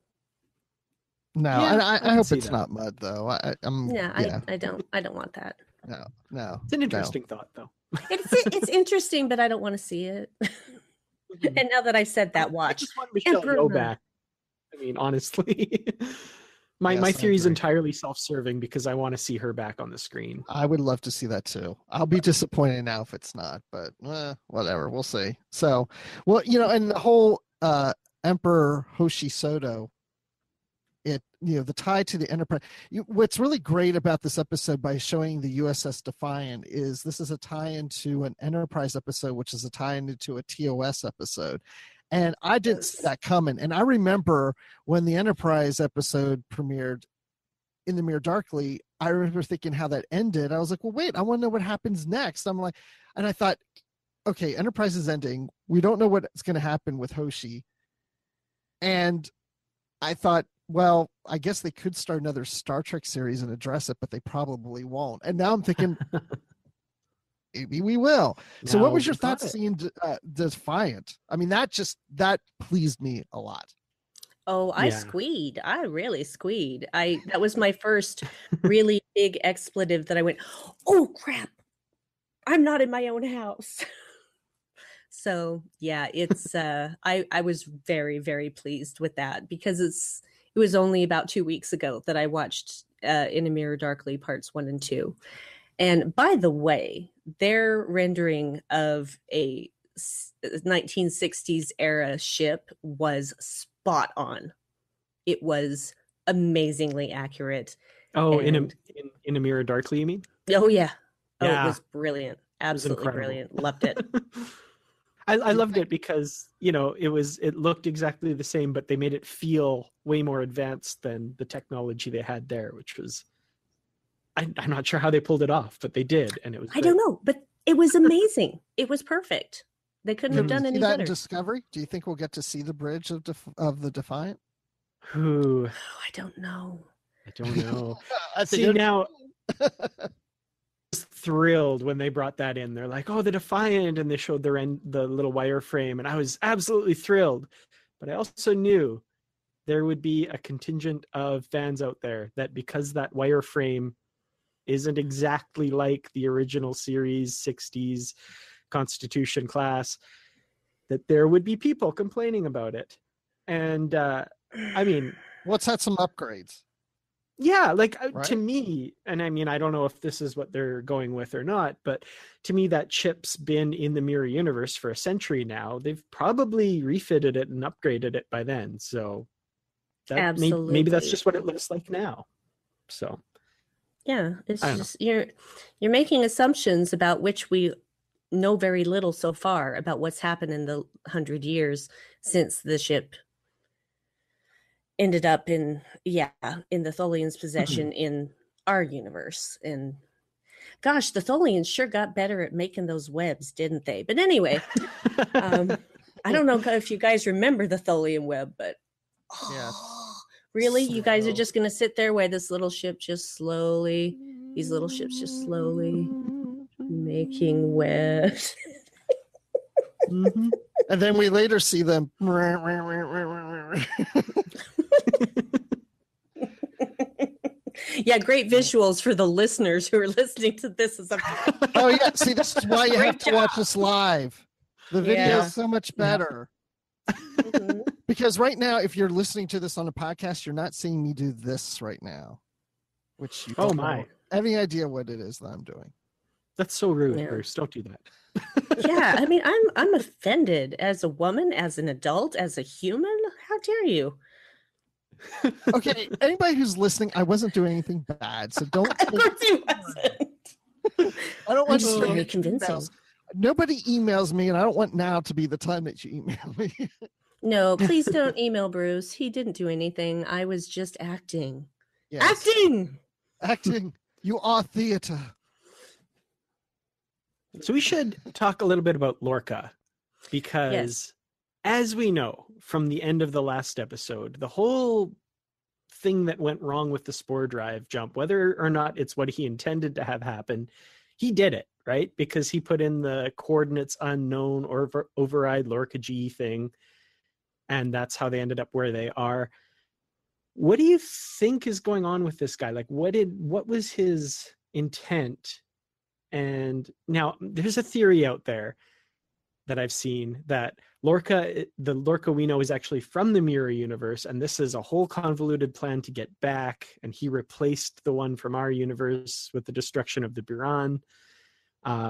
No, and I hope it's not Mud though. I don't want that. No. It's an interesting thought though. It's interesting, but I don't want to see it. And now that I've said that, watch. I just want Michelle Yeoh back. I mean, honestly, my theory is entirely self-serving because I want to see her back on the screen. I would love to see that too. I'll be disappointed now if it's not, but whatever, we'll see. So, well, and the whole Emperor Hoshi Soto, the tie to the Enterprise. What's really great about this episode by showing the USS Defiant is this is a tie-in to an Enterprise episode, which is a tie-in to a TOS episode. And I didn't see that coming. And I remember when the Enterprise episode premiered in the Mirror Darkly, I remember thinking how that ended. I was like, well, wait, I want to know what happens next. And I thought, okay, Enterprise is ending. We don't know what's going to happen with Hoshi. And I thought, well, I guess they could start another Star Trek series and address it, but they probably won't. And now I'm thinking, maybe we will. So what was your thoughts seeing Defiant? I mean, that pleased me a lot. Oh, I squeed. I really squeed. That was my first really big expletive that I went, oh crap, I'm not in my own house. So yeah, it's I was very, very pleased with that because it was only about 2 weeks ago that I watched In a Mirror Darkly parts 1 and 2. And by the way, their rendering of a 1960s era ship was spot on. It was amazingly accurate. Oh, in a Mirror Darkly, you mean? Oh yeah. Oh, yeah. It was brilliant. Absolutely brilliant. Loved it. I loved it because, it looked exactly the same, but they made it feel way more advanced than the technology they had there, which was, I'm not sure how they pulled it off, but they did. And it was, I don't know, but it was amazing. It was perfect. They couldn't have done any better. In Discovery? Do you think we'll get to see the bridge of the Defiant? Ooh. I don't know. See, now I was thrilled when they brought that in. They're like, oh, the Defiant, and they showed the little wireframe, and I was absolutely thrilled. But I also knew there would be a contingent of fans out there that because that wireframe isn't exactly like the original series 60s Constitution class, that there would be people complaining about it. And I mean, let's have some upgrades. Yeah, like right? To me, and I mean, I don't know if this is what they're going with or not, but to me, that chip's been in the Mirror Universe for a century now. They've probably refitted it and upgraded it by then. So maybe that's just what it looks like now. So yeah, it's just you're making assumptions about which we know very little so far about what's happened in the 100 years since the ship ended up in the Tholians' possession in our universe. And gosh, the Tholians sure got better at making those webs, didn't they? But anyway, I don't know if you guys remember the Tholian web, but really, you guys are just going to sit there while these little ships just slowly making webs. Mm-hmm. And then we later see them. Yeah, great visuals for the listeners who are listening to this. Oh yeah, see, this is why you have to watch us live. The video Yeah. is so much better. Mhm. Because right now, if you're listening to this on a podcast, you're not seeing me do this right now. Which you Oh don't my. know any idea what it is that I'm doing. That's so rude, Yeah. Bruce. Don't do that. Yeah, I mean, I'm offended as a woman, as an adult, as a human. How dare you? Okay, anybody who's listening, I wasn't doing anything bad, so don't. Of course he wasn't. I don't I'm want just to very get convincing. emails. Nobody emails me, and I don't want now to be the time that you email me. No, please don't email Bruce. He didn't do anything. I was just acting. Yes. Acting. You are theater. So we should talk a little bit about Lorca, because as we know from the end of the last episode, the whole thing that went wrong with the spore drive jump, whether or not it's what he intended to have happen, he did it, right? Because he put in the coordinates unknown or override Lorca G thing, and that's how they ended up where they are. What do you think is going on with this guy? Like, what was his intent? And now there's a theory out there that I've seen that the Lorca we know is actually from the mirror universe, and this is a whole convoluted plan to get back, and he replaced the one from our universe with the destruction of the Buran,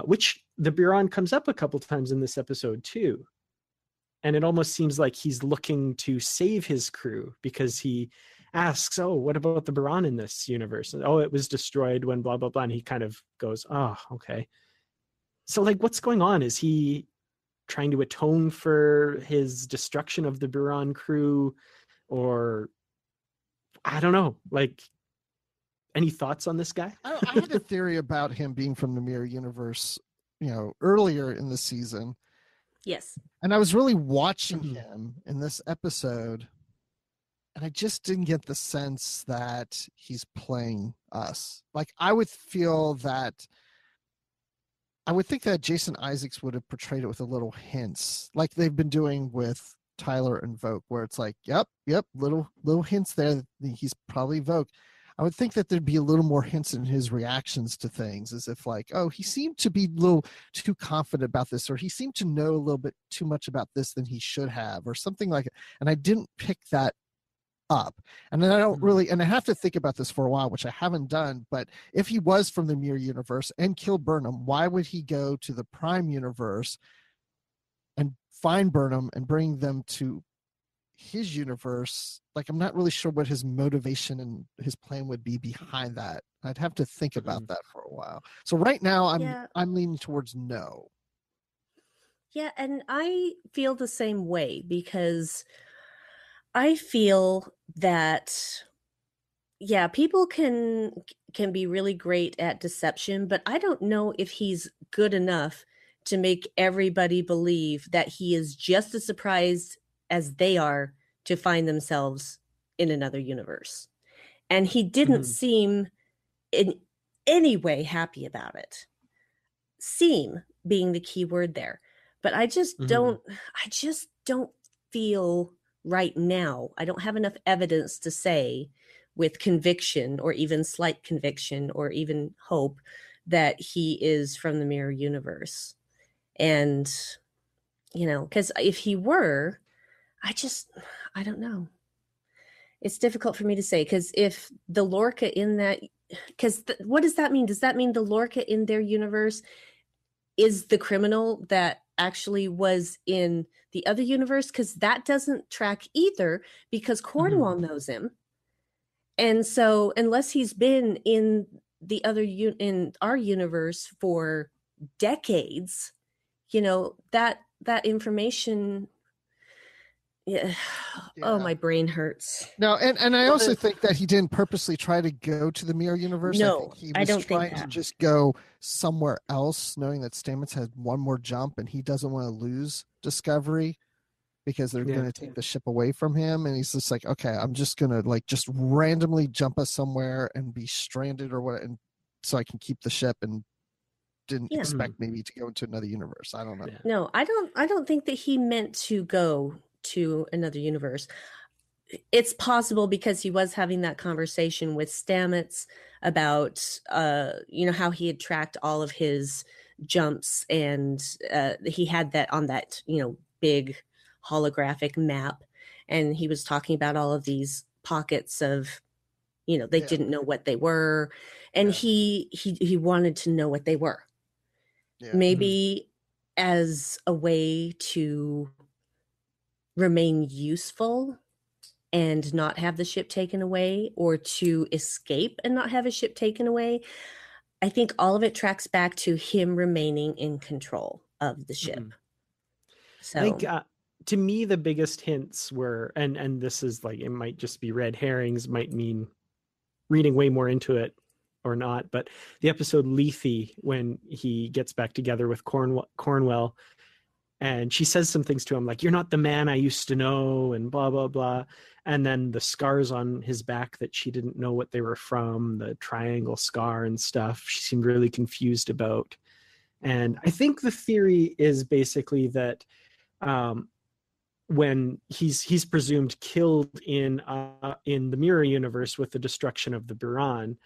which the Buran comes up a couple times in this episode too. And it almost seems like he's looking to save his crew, because he asks, oh, what about the Buran in this universe? And, oh, it was destroyed when blah, blah, blah. And he kind of goes, oh, okay. So, like, what's going on? Is he trying to atone for his destruction of the Buran crew? Or, I don't know. Like, any thoughts on this guy? I had a theory about him being from the mirror universe, earlier in the season. Yes. And I was really watching him in this episode, and I just didn't get the sense that he's playing us. Like, I would think that Jason Isaacs would have portrayed it with a little hints, like they've been doing with Tyler and Vogue, where it's like, yep, little hints there that he's probably Vogue. I would think that there'd be a little more hints in his reactions to things, as if like, oh, he seemed to be a little too confident about this, or he seemed to know a little bit too much about this than he should have, or something like it. And I didn't pick that up. And then and I have to think about this for a while, which I haven't done, but if he was from the mirror universe and killed Burnham, why would he go to the Prime universe and find Burnham and bring them to his universe? Like, I'm not really sure what his motivation and his plan would be behind that. I'd have to think about that for a while. So right now I'm leaning towards no. Yeah, and I feel the same way, because I feel that people can be really great at deception, but I don't know if he's good enough to make everybody believe that he is just as surprised as they are to find themselves in another universe. And he didn't seem in any way happy about it. Seem being the key word there. But I just don't feel right now, I don't have enough evidence to say with conviction, or even slight conviction, or even hope, that he is from the mirror universe. And, because if he were, I don't know. It's difficult for me to say, because if the Lorca in that, what does that mean? Does that mean the Lorca in their universe is the criminal that actually was in the other universe? Because that doesn't track either, because Cornwall knows him. And so unless he's been in the in our universe for decades, that information, oh, my brain hurts. No, and I also think that he didn't purposely try to go to the mirror universe. No, I don't trying to just go somewhere else, knowing that Stamets has one more jump and he doesn't want to lose Discovery, because they're going to take the ship away from him. And he's just like, okay, I'm just going to just randomly jump us somewhere and be stranded or what, and so I can keep the ship, and didn't expect maybe to go into another universe. I don't know. No, I don't think that he meant to go to another universe. It's possible because he was having that conversation with Stamets about how he had tracked all of his jumps, and he had that on that, big holographic map, and he was talking about all of these pockets of, they didn't know what they were, and he wanted to know what they were. Maybe as a way to remain useful and not have the ship taken away, or to escape and not have a ship taken away. I think all of it tracks back to him remaining in control of the ship. So I think to me, the biggest hints were, and this is like, it might just be red herrings, might mean reading way more into it or not, but the episode Lethe, when he gets back together with Cornwell, and she says some things to him like, "You're not the man I used to know," and blah, blah, blah. And then the scars on his back that she didn't know what they were from, the triangle scar and stuff, she seemed really confused about. And I think the theory is basically that when he's presumed killed in the mirror universe with the destruction of the Buran,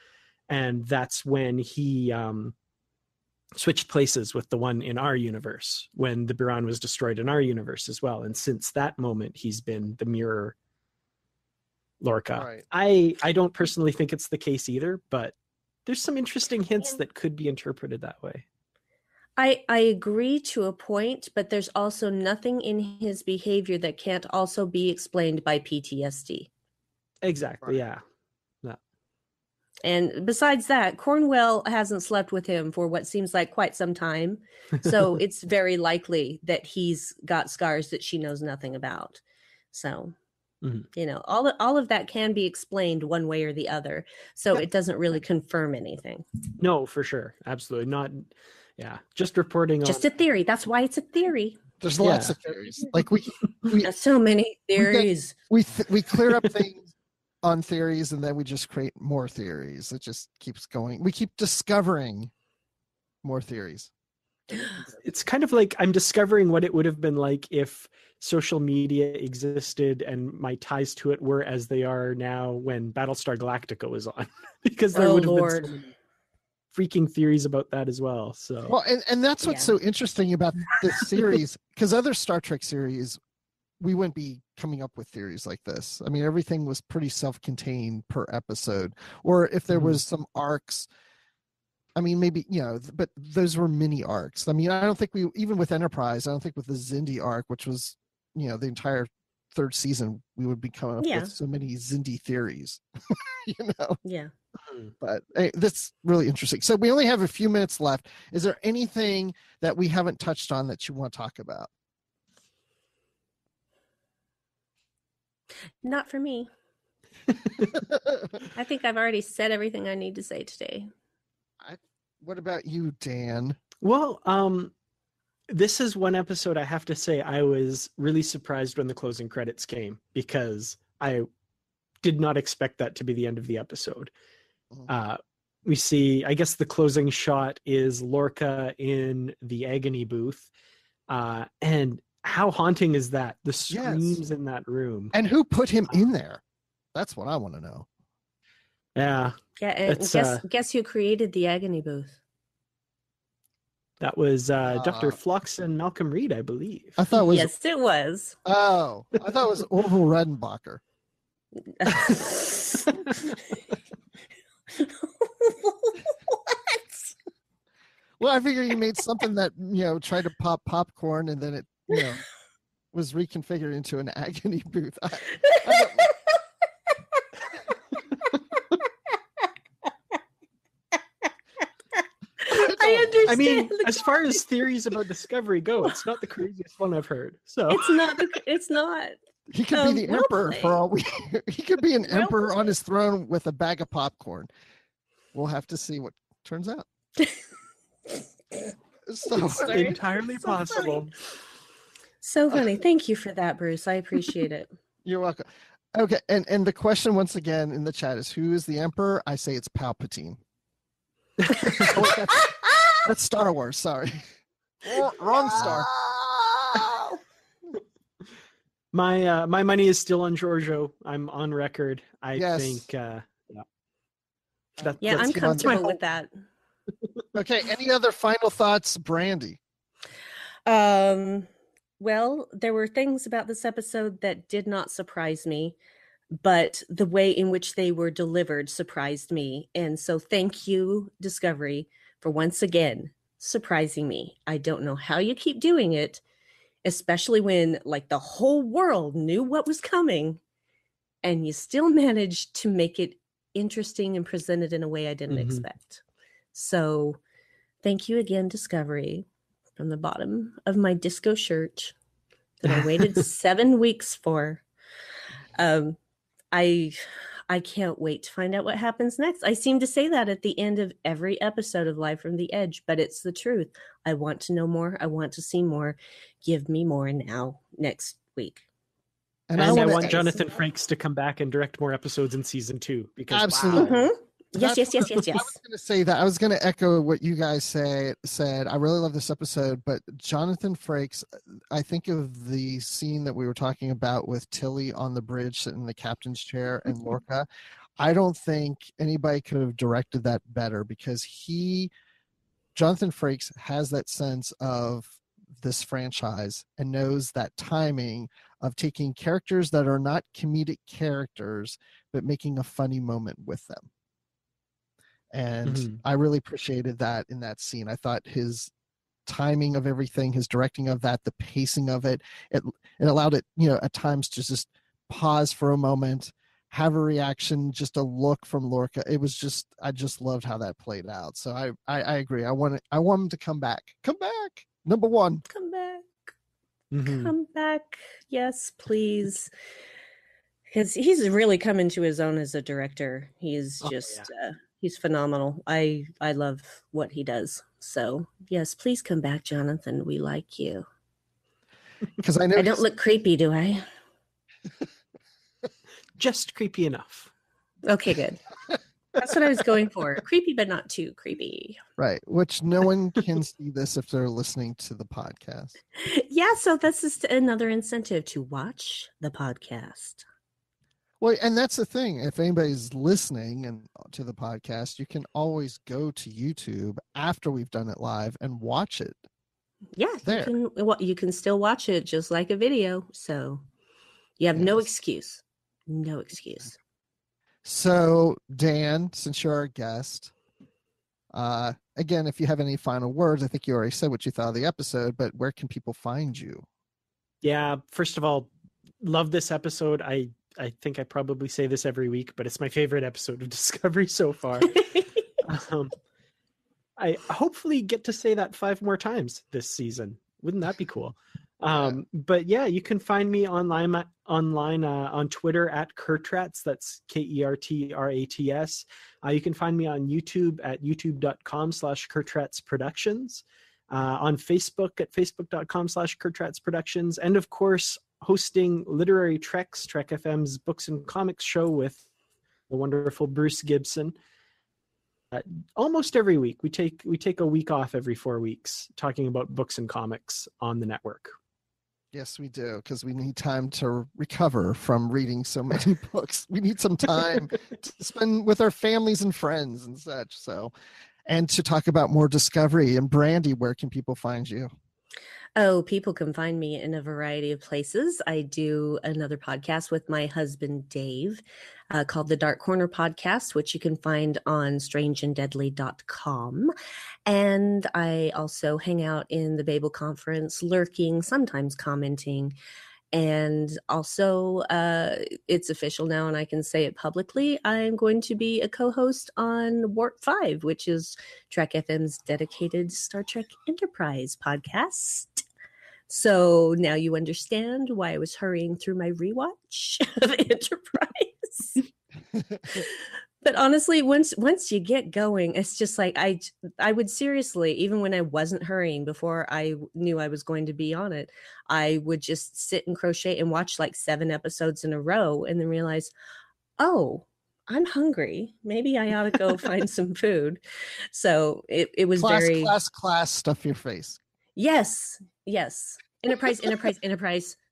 and that's when he switched places with the one in our universe, when the Buran was destroyed in our universe as well. And since that moment, he's been the mirror Lorca. Right. I don't personally think it's the case either, but there's some interesting hints that could be interpreted that way. I agree to a point, but there's also nothing in his behavior that can't also be explained by PTSD. Exactly, right. Yeah. And besides that, Cornwell hasn't slept with him for what seems like quite some time. So it's very likely that he's got scars that she knows nothing about. So, all of that can be explained one way or the other. So it doesn't really confirm anything. No, for sure. Absolutely not. Yeah. Just reporting just a theory. That's why it's a theory. There's lots of theories. Like we so many theories. We clear up things on theories, and then we just create more theories. It just keeps going. We keep discovering more theories. It's kind of like I'm discovering what it would have been like if social media existed and my ties to it were as they are now when Battlestar Galactica was on, because there would have been so many freaking theories about that as well. So well, and that's what's so interesting about this series, because other Star Trek series, we wouldn't be coming up with theories like this. I mean, everything was pretty self-contained per episode, or if there was some arcs, I mean, maybe, but those were mini arcs. I mean, I don't think even with Enterprise, I don't think with the Xindi arc, which was, the entire third season, we would be coming up with so many Xindi theories, Yeah. But hey, that's really interesting. So we only have a few minutes left. Is there anything that we haven't touched on that you want to talk about? Not for me. I think I've already said everything I need to say today. What about you, Dan? Well, this is one episode I have to say I was really surprised when the closing credits came, because I did not expect that to be the end of the episode. We see, I guess the closing shot is Lorca in the agony booth. And how haunting is that? The screams in that room. And who put him in there? That's what I want to know. Yeah. Yeah, and guess who created the agony booth? That was Dr. Phlox and Malcolm Reed, I believe. I thought it was. Yes, it was. Oh, I thought it was Orville Redenbacher. What? Well, I figured you made something that, tried to pop popcorn, and then it, was reconfigured into an agony booth. I understand. I mean, as far as theories about Discovery go, it's not the craziest one I've heard. So it's not. He could be the emperor for all we. He could be an emperor on his throne with a bag of popcorn. We'll have to see what turns out. It's entirely possible. Funny. So funny. Thank you for that, Bruce. I appreciate it. You're welcome. Okay, and the question once again in the chat is, who is the emperor? I say it's Palpatine. That's Star Wars. Sorry, wrong star. My money is still on Giorgio. I'm on record. I think. I'm comfortable with that. Okay. Any other final thoughts, Brandi? Well, there were things about this episode that did not surprise me, but the way in which they were delivered surprised me. And so thank you, Discovery, for once again surprising me. I don't know how you keep doing it, especially when like the whole world knew what was coming and you still managed to make it interesting and presented in a way I didn't expect. So thank you again, Discovery, from the bottom of my disco shirt that I waited 7 weeks for. I can't wait to find out what happens next. I seem to say that at the end of every episode of Live from the Edge, but it's the truth. I want to know more. I want to see more. Give me more now, next week. And I want Jonathan Frakes to come back and direct more episodes in season 2. Because absolutely. Wow. Yes. I was going to say that. I was going to echo what you guys said. I really love this episode, but Jonathan Frakes, I think of the scene that we were talking about with Tilly on the bridge sitting in the captain's chair and Lorca. I don't think anybody could have directed that better because Jonathan Frakes has that sense of this franchise and knows that timing of taking characters that are not comedic characters, but making a funny moment with them. And I really appreciated that in that scene. I thought his timing of everything, his directing of that, the pacing of it, it allowed it, at times to just pause for a moment, have a reaction, just a look from Lorca. It was just, I just loved how that played out. So I agree. I want him to come back. Come back. Number one. Come back. Come back. Yes, please. Because he's really come into his own as a director. He's he's phenomenal. I love what he does. So yes, please come back, Jonathan. We like you. Because I know I don't look creepy, do I? Just creepy enough. Okay, good. That's what I was going for. Creepy, but not too creepy. Right. Which no one can see this if they're listening to the podcast. Yeah. So this is another incentive to watch the podcast. Well, and that's the thing. If anybody's listening and to the podcast, you can always go to YouTube after we've done it live and watch it. Yeah, you can still watch it just like a video. So you have no excuse. No excuse. So, Dan, since you're our guest, again, if you have any final words, I think you already said what you thought of the episode, but where can people find you? Yeah, first of all, love this episode. I think I probably say this every week, but it's my favorite episode of Discovery so far. I hopefully get to say that 5 more times this season. Wouldn't that be cool? But yeah, you can find me online on Twitter at Kurtrats. That's KERTRATS. You can find me on YouTube at youtube.com/KurtratsProductions. On Facebook at facebook.com/KurtratsProductions. And of course, hosting Literary Treks, Trek FM's books and comics show with the wonderful Bruce Gibson. Almost every week. We take a week off every 4 weeks talking about books and comics on the network. Yes, we do, because we need time to recover from reading so many books. We need some time to spend with our families and friends and such. So, and to talk about more Discovery. And Brandi, where can people find you? Oh, people can find me in a variety of places. I do another podcast with my husband, Dave, called the Dark Corner Podcast, which you can find on strangeanddeadly.com. And I also hang out in the Babel Conference, lurking, sometimes commenting. And also, it's official now, and I can say it publicly. I'm going to be a co-host on Warp 5, which is Trek FM's dedicated Star Trek Enterprise podcast. So now you understand why I was hurrying through my rewatch of Enterprise. But honestly, once you get going, it's just like I would seriously, even when I wasn't hurrying before I knew I was going to be on it, I would just sit and crochet and watch like 7 episodes in a row and then realize, oh, I'm hungry. Maybe I ought to go find some food. So it was class, stuff your face. Yes. Enterprise,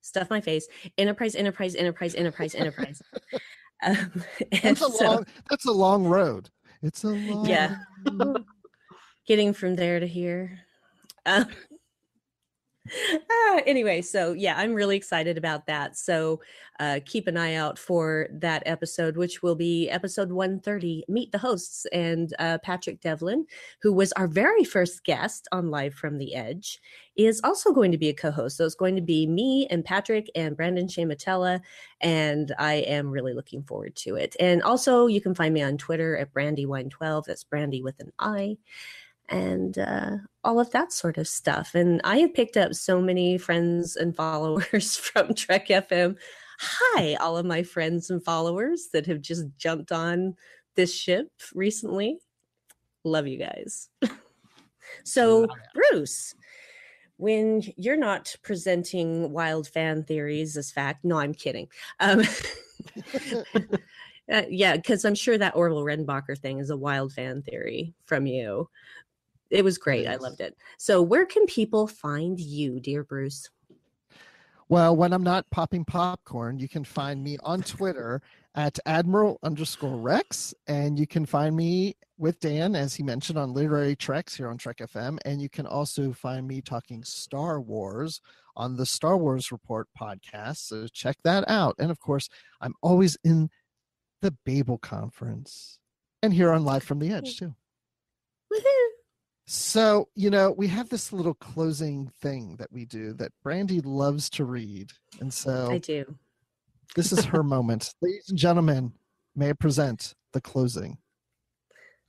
stuff my face. Enterprise. That's a long road. It's a long yeah. getting from there to here. Anyway, so yeah, I'm really excited about that. So keep an eye out for that episode, which will be episode 130, Meet the Hosts. And Patrick Devlin, who was our very first guest on Live from the Edge, is also going to be a co-host. So it's going to be me and Patrick and Brandon Shamatella, and I am really looking forward to it. And also, you can find me on Twitter at BrandyWine12. That's Brandy with an I. And all of that sort of stuff. And I have picked up so many friends and followers from Trek FM. Hi, all of my friends and followers that have just jumped on this ship recently. Love you guys. So, Bruce, when you're not presenting wild fan theories as fact, no, I'm kidding. Yeah, because I'm sure that Orville Redenbacher thing is a wild fan theory from you. It was great. I loved it. So where can people find you, dear Bruce? Well, when I'm not popping popcorn, you can find me on Twitter at Admiral_Rex. And you can find me with Dan, as he mentioned, on Literary Treks here on Trek FM. And you can also find me talking Star Wars on the Star Wars Report podcast. So check that out. And of course, I'm always in the Babel Conference and here on Live from the Edge too. Woohoo! So, we have this little closing thing that we do that Brandi loves to read. And so I do. This is her moment. Ladies and gentlemen, may I present the closing?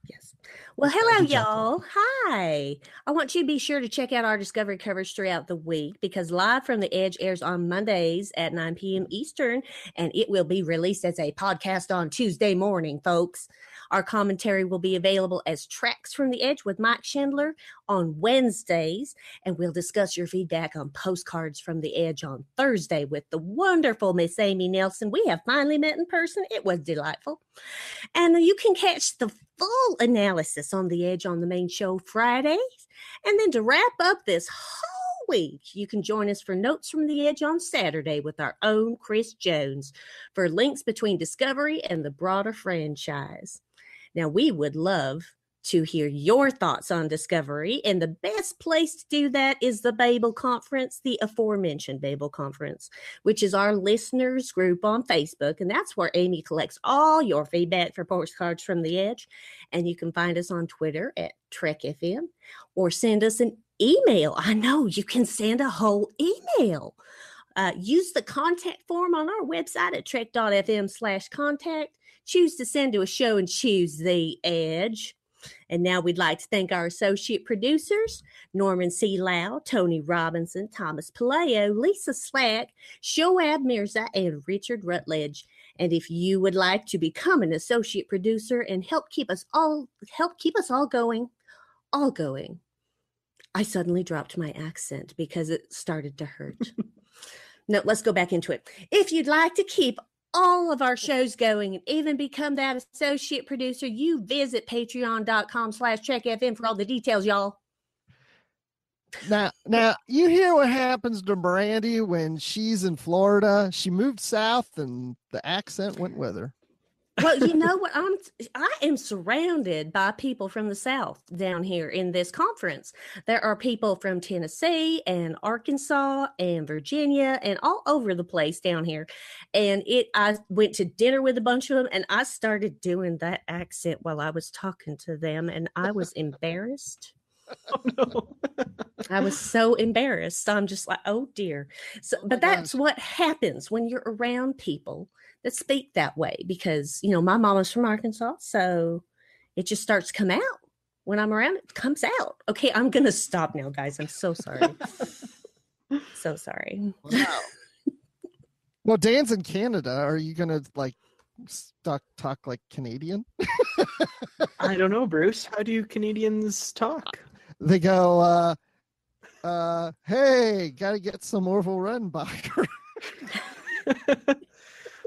Yes. Well, hello, y'all. Hi. I want you to be sure to check out our Discovery coverage throughout the week, because Live from the Edge airs on Mondays at 9 p.m. Eastern, and it will be released as a podcast on Tuesday morning, folks. Our commentary will be available as Tracks from the Edge with Mike Schindler on Wednesdays, and we'll discuss your feedback on Postcards from the Edge on Thursday with the wonderful Miss Amy Nelson. We have finally met in person. It was delightful. And you can catch the full analysis on the Edge on the main show Fridays. And then to wrap up this whole week, you can join us for Notes from the Edge on Saturday with our own Chris Jones for links between Discovery and the broader franchise. Now, we would love to hear your thoughts on Discovery, and the best place to do that is the Babel Conference, the aforementioned Babel Conference, which is our listeners group on Facebook, and that's where Amy collects all your feedback for Postcards from the Edge. And you can find us on Twitter at Trek FM, or send us an email. I know you can send a whole email. Use the contact form on our website at trek.fm/contact. Choose to send to a show and choose the Edge. And now we'd like to thank our associate producers, Norman C. Lau, Tony Robinson, Thomas Palayo, Lisa Slack, Shoab Mirza, and Richard Rutledge. And if you would like to become an associate producer and help keep us all going, I suddenly dropped my accent because it started to hurt. No, let's go back into it. If you'd like to keep all of our shows going and even become that associate producer, you visit patreon.com/TrekFM for all the details, y'all. Now, you hear what happens to Brandi when she's in Florida. She moved south and the accent went with her. Well, you know what? I am surrounded by people from the South down here in this conference. There are people from Tennessee and Arkansas and Virginia and all over the place down here. And I went to dinner with a bunch of them, and I started doing that accent while I was talking to them, and I was embarrassed. Oh, no. I was so embarrassed. I'm just like, oh dear. So, but that's what happens when you're around people that speak that way, because, my mama's from Arkansas, so it just starts to come out. When I'm around, it comes out. Okay, I'm going to stop now, guys. I'm so sorry. So sorry. Wow. Well, Dan's in Canada. Are you going to talk like Canadian? I don't know, Bruce. How do Canadians talk? They go, hey, got to get some Orville Redenbacher.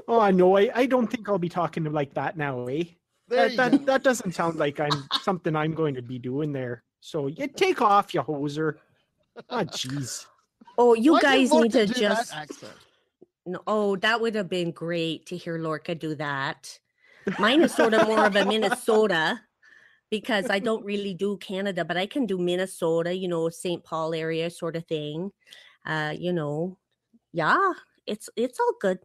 Oh, I know. I don't think I'll be talking like that now, eh? That doesn't sound like something I'm going to be doing there. So you take off, you hoser. Oh, jeez. Oh, you guys need to do just... that accent? No, oh, that would have been great to hear Lorca do that. Mine is sort of more of a Minnesota because I don't really do Canada, but I can do Minnesota, St. Paul area sort of thing. Yeah, it's all good.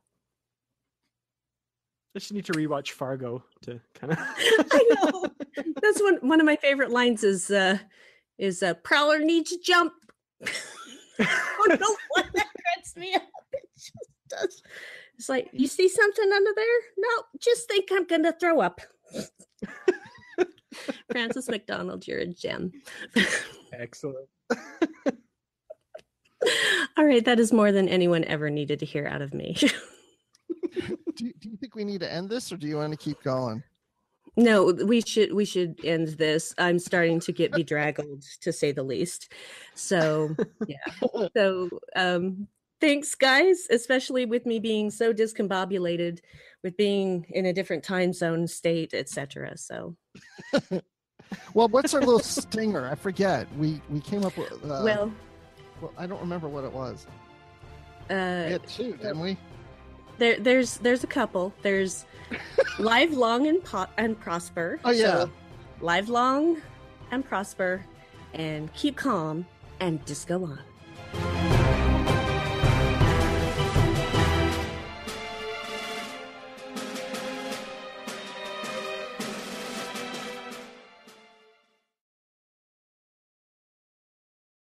I just need to rewatch Fargo to kind of. I know. That's one of my favorite lines is Prowler needs to jump. I don't know what that cracks me up. It just does. It's like, you see something under there? No, just think I'm gonna throw up. Francis McDonald, you're a gem. Excellent. All right, that is more than anyone ever needed to hear out of me. Do you think we need to end this, or do you want to keep going? No, we should end this. I'm starting to get bedraggled, to say the least. So, yeah. So, thanks, guys, especially with me being so discombobulated with being in a different time zone, state, etc. So, well, what's our little stinger? I forget. We came up with. Well, I don't remember what it was. We had two, didn't we? There's a couple. There's live long and prosper. Oh yeah, so, live long and prosper, and keep calm and just go on.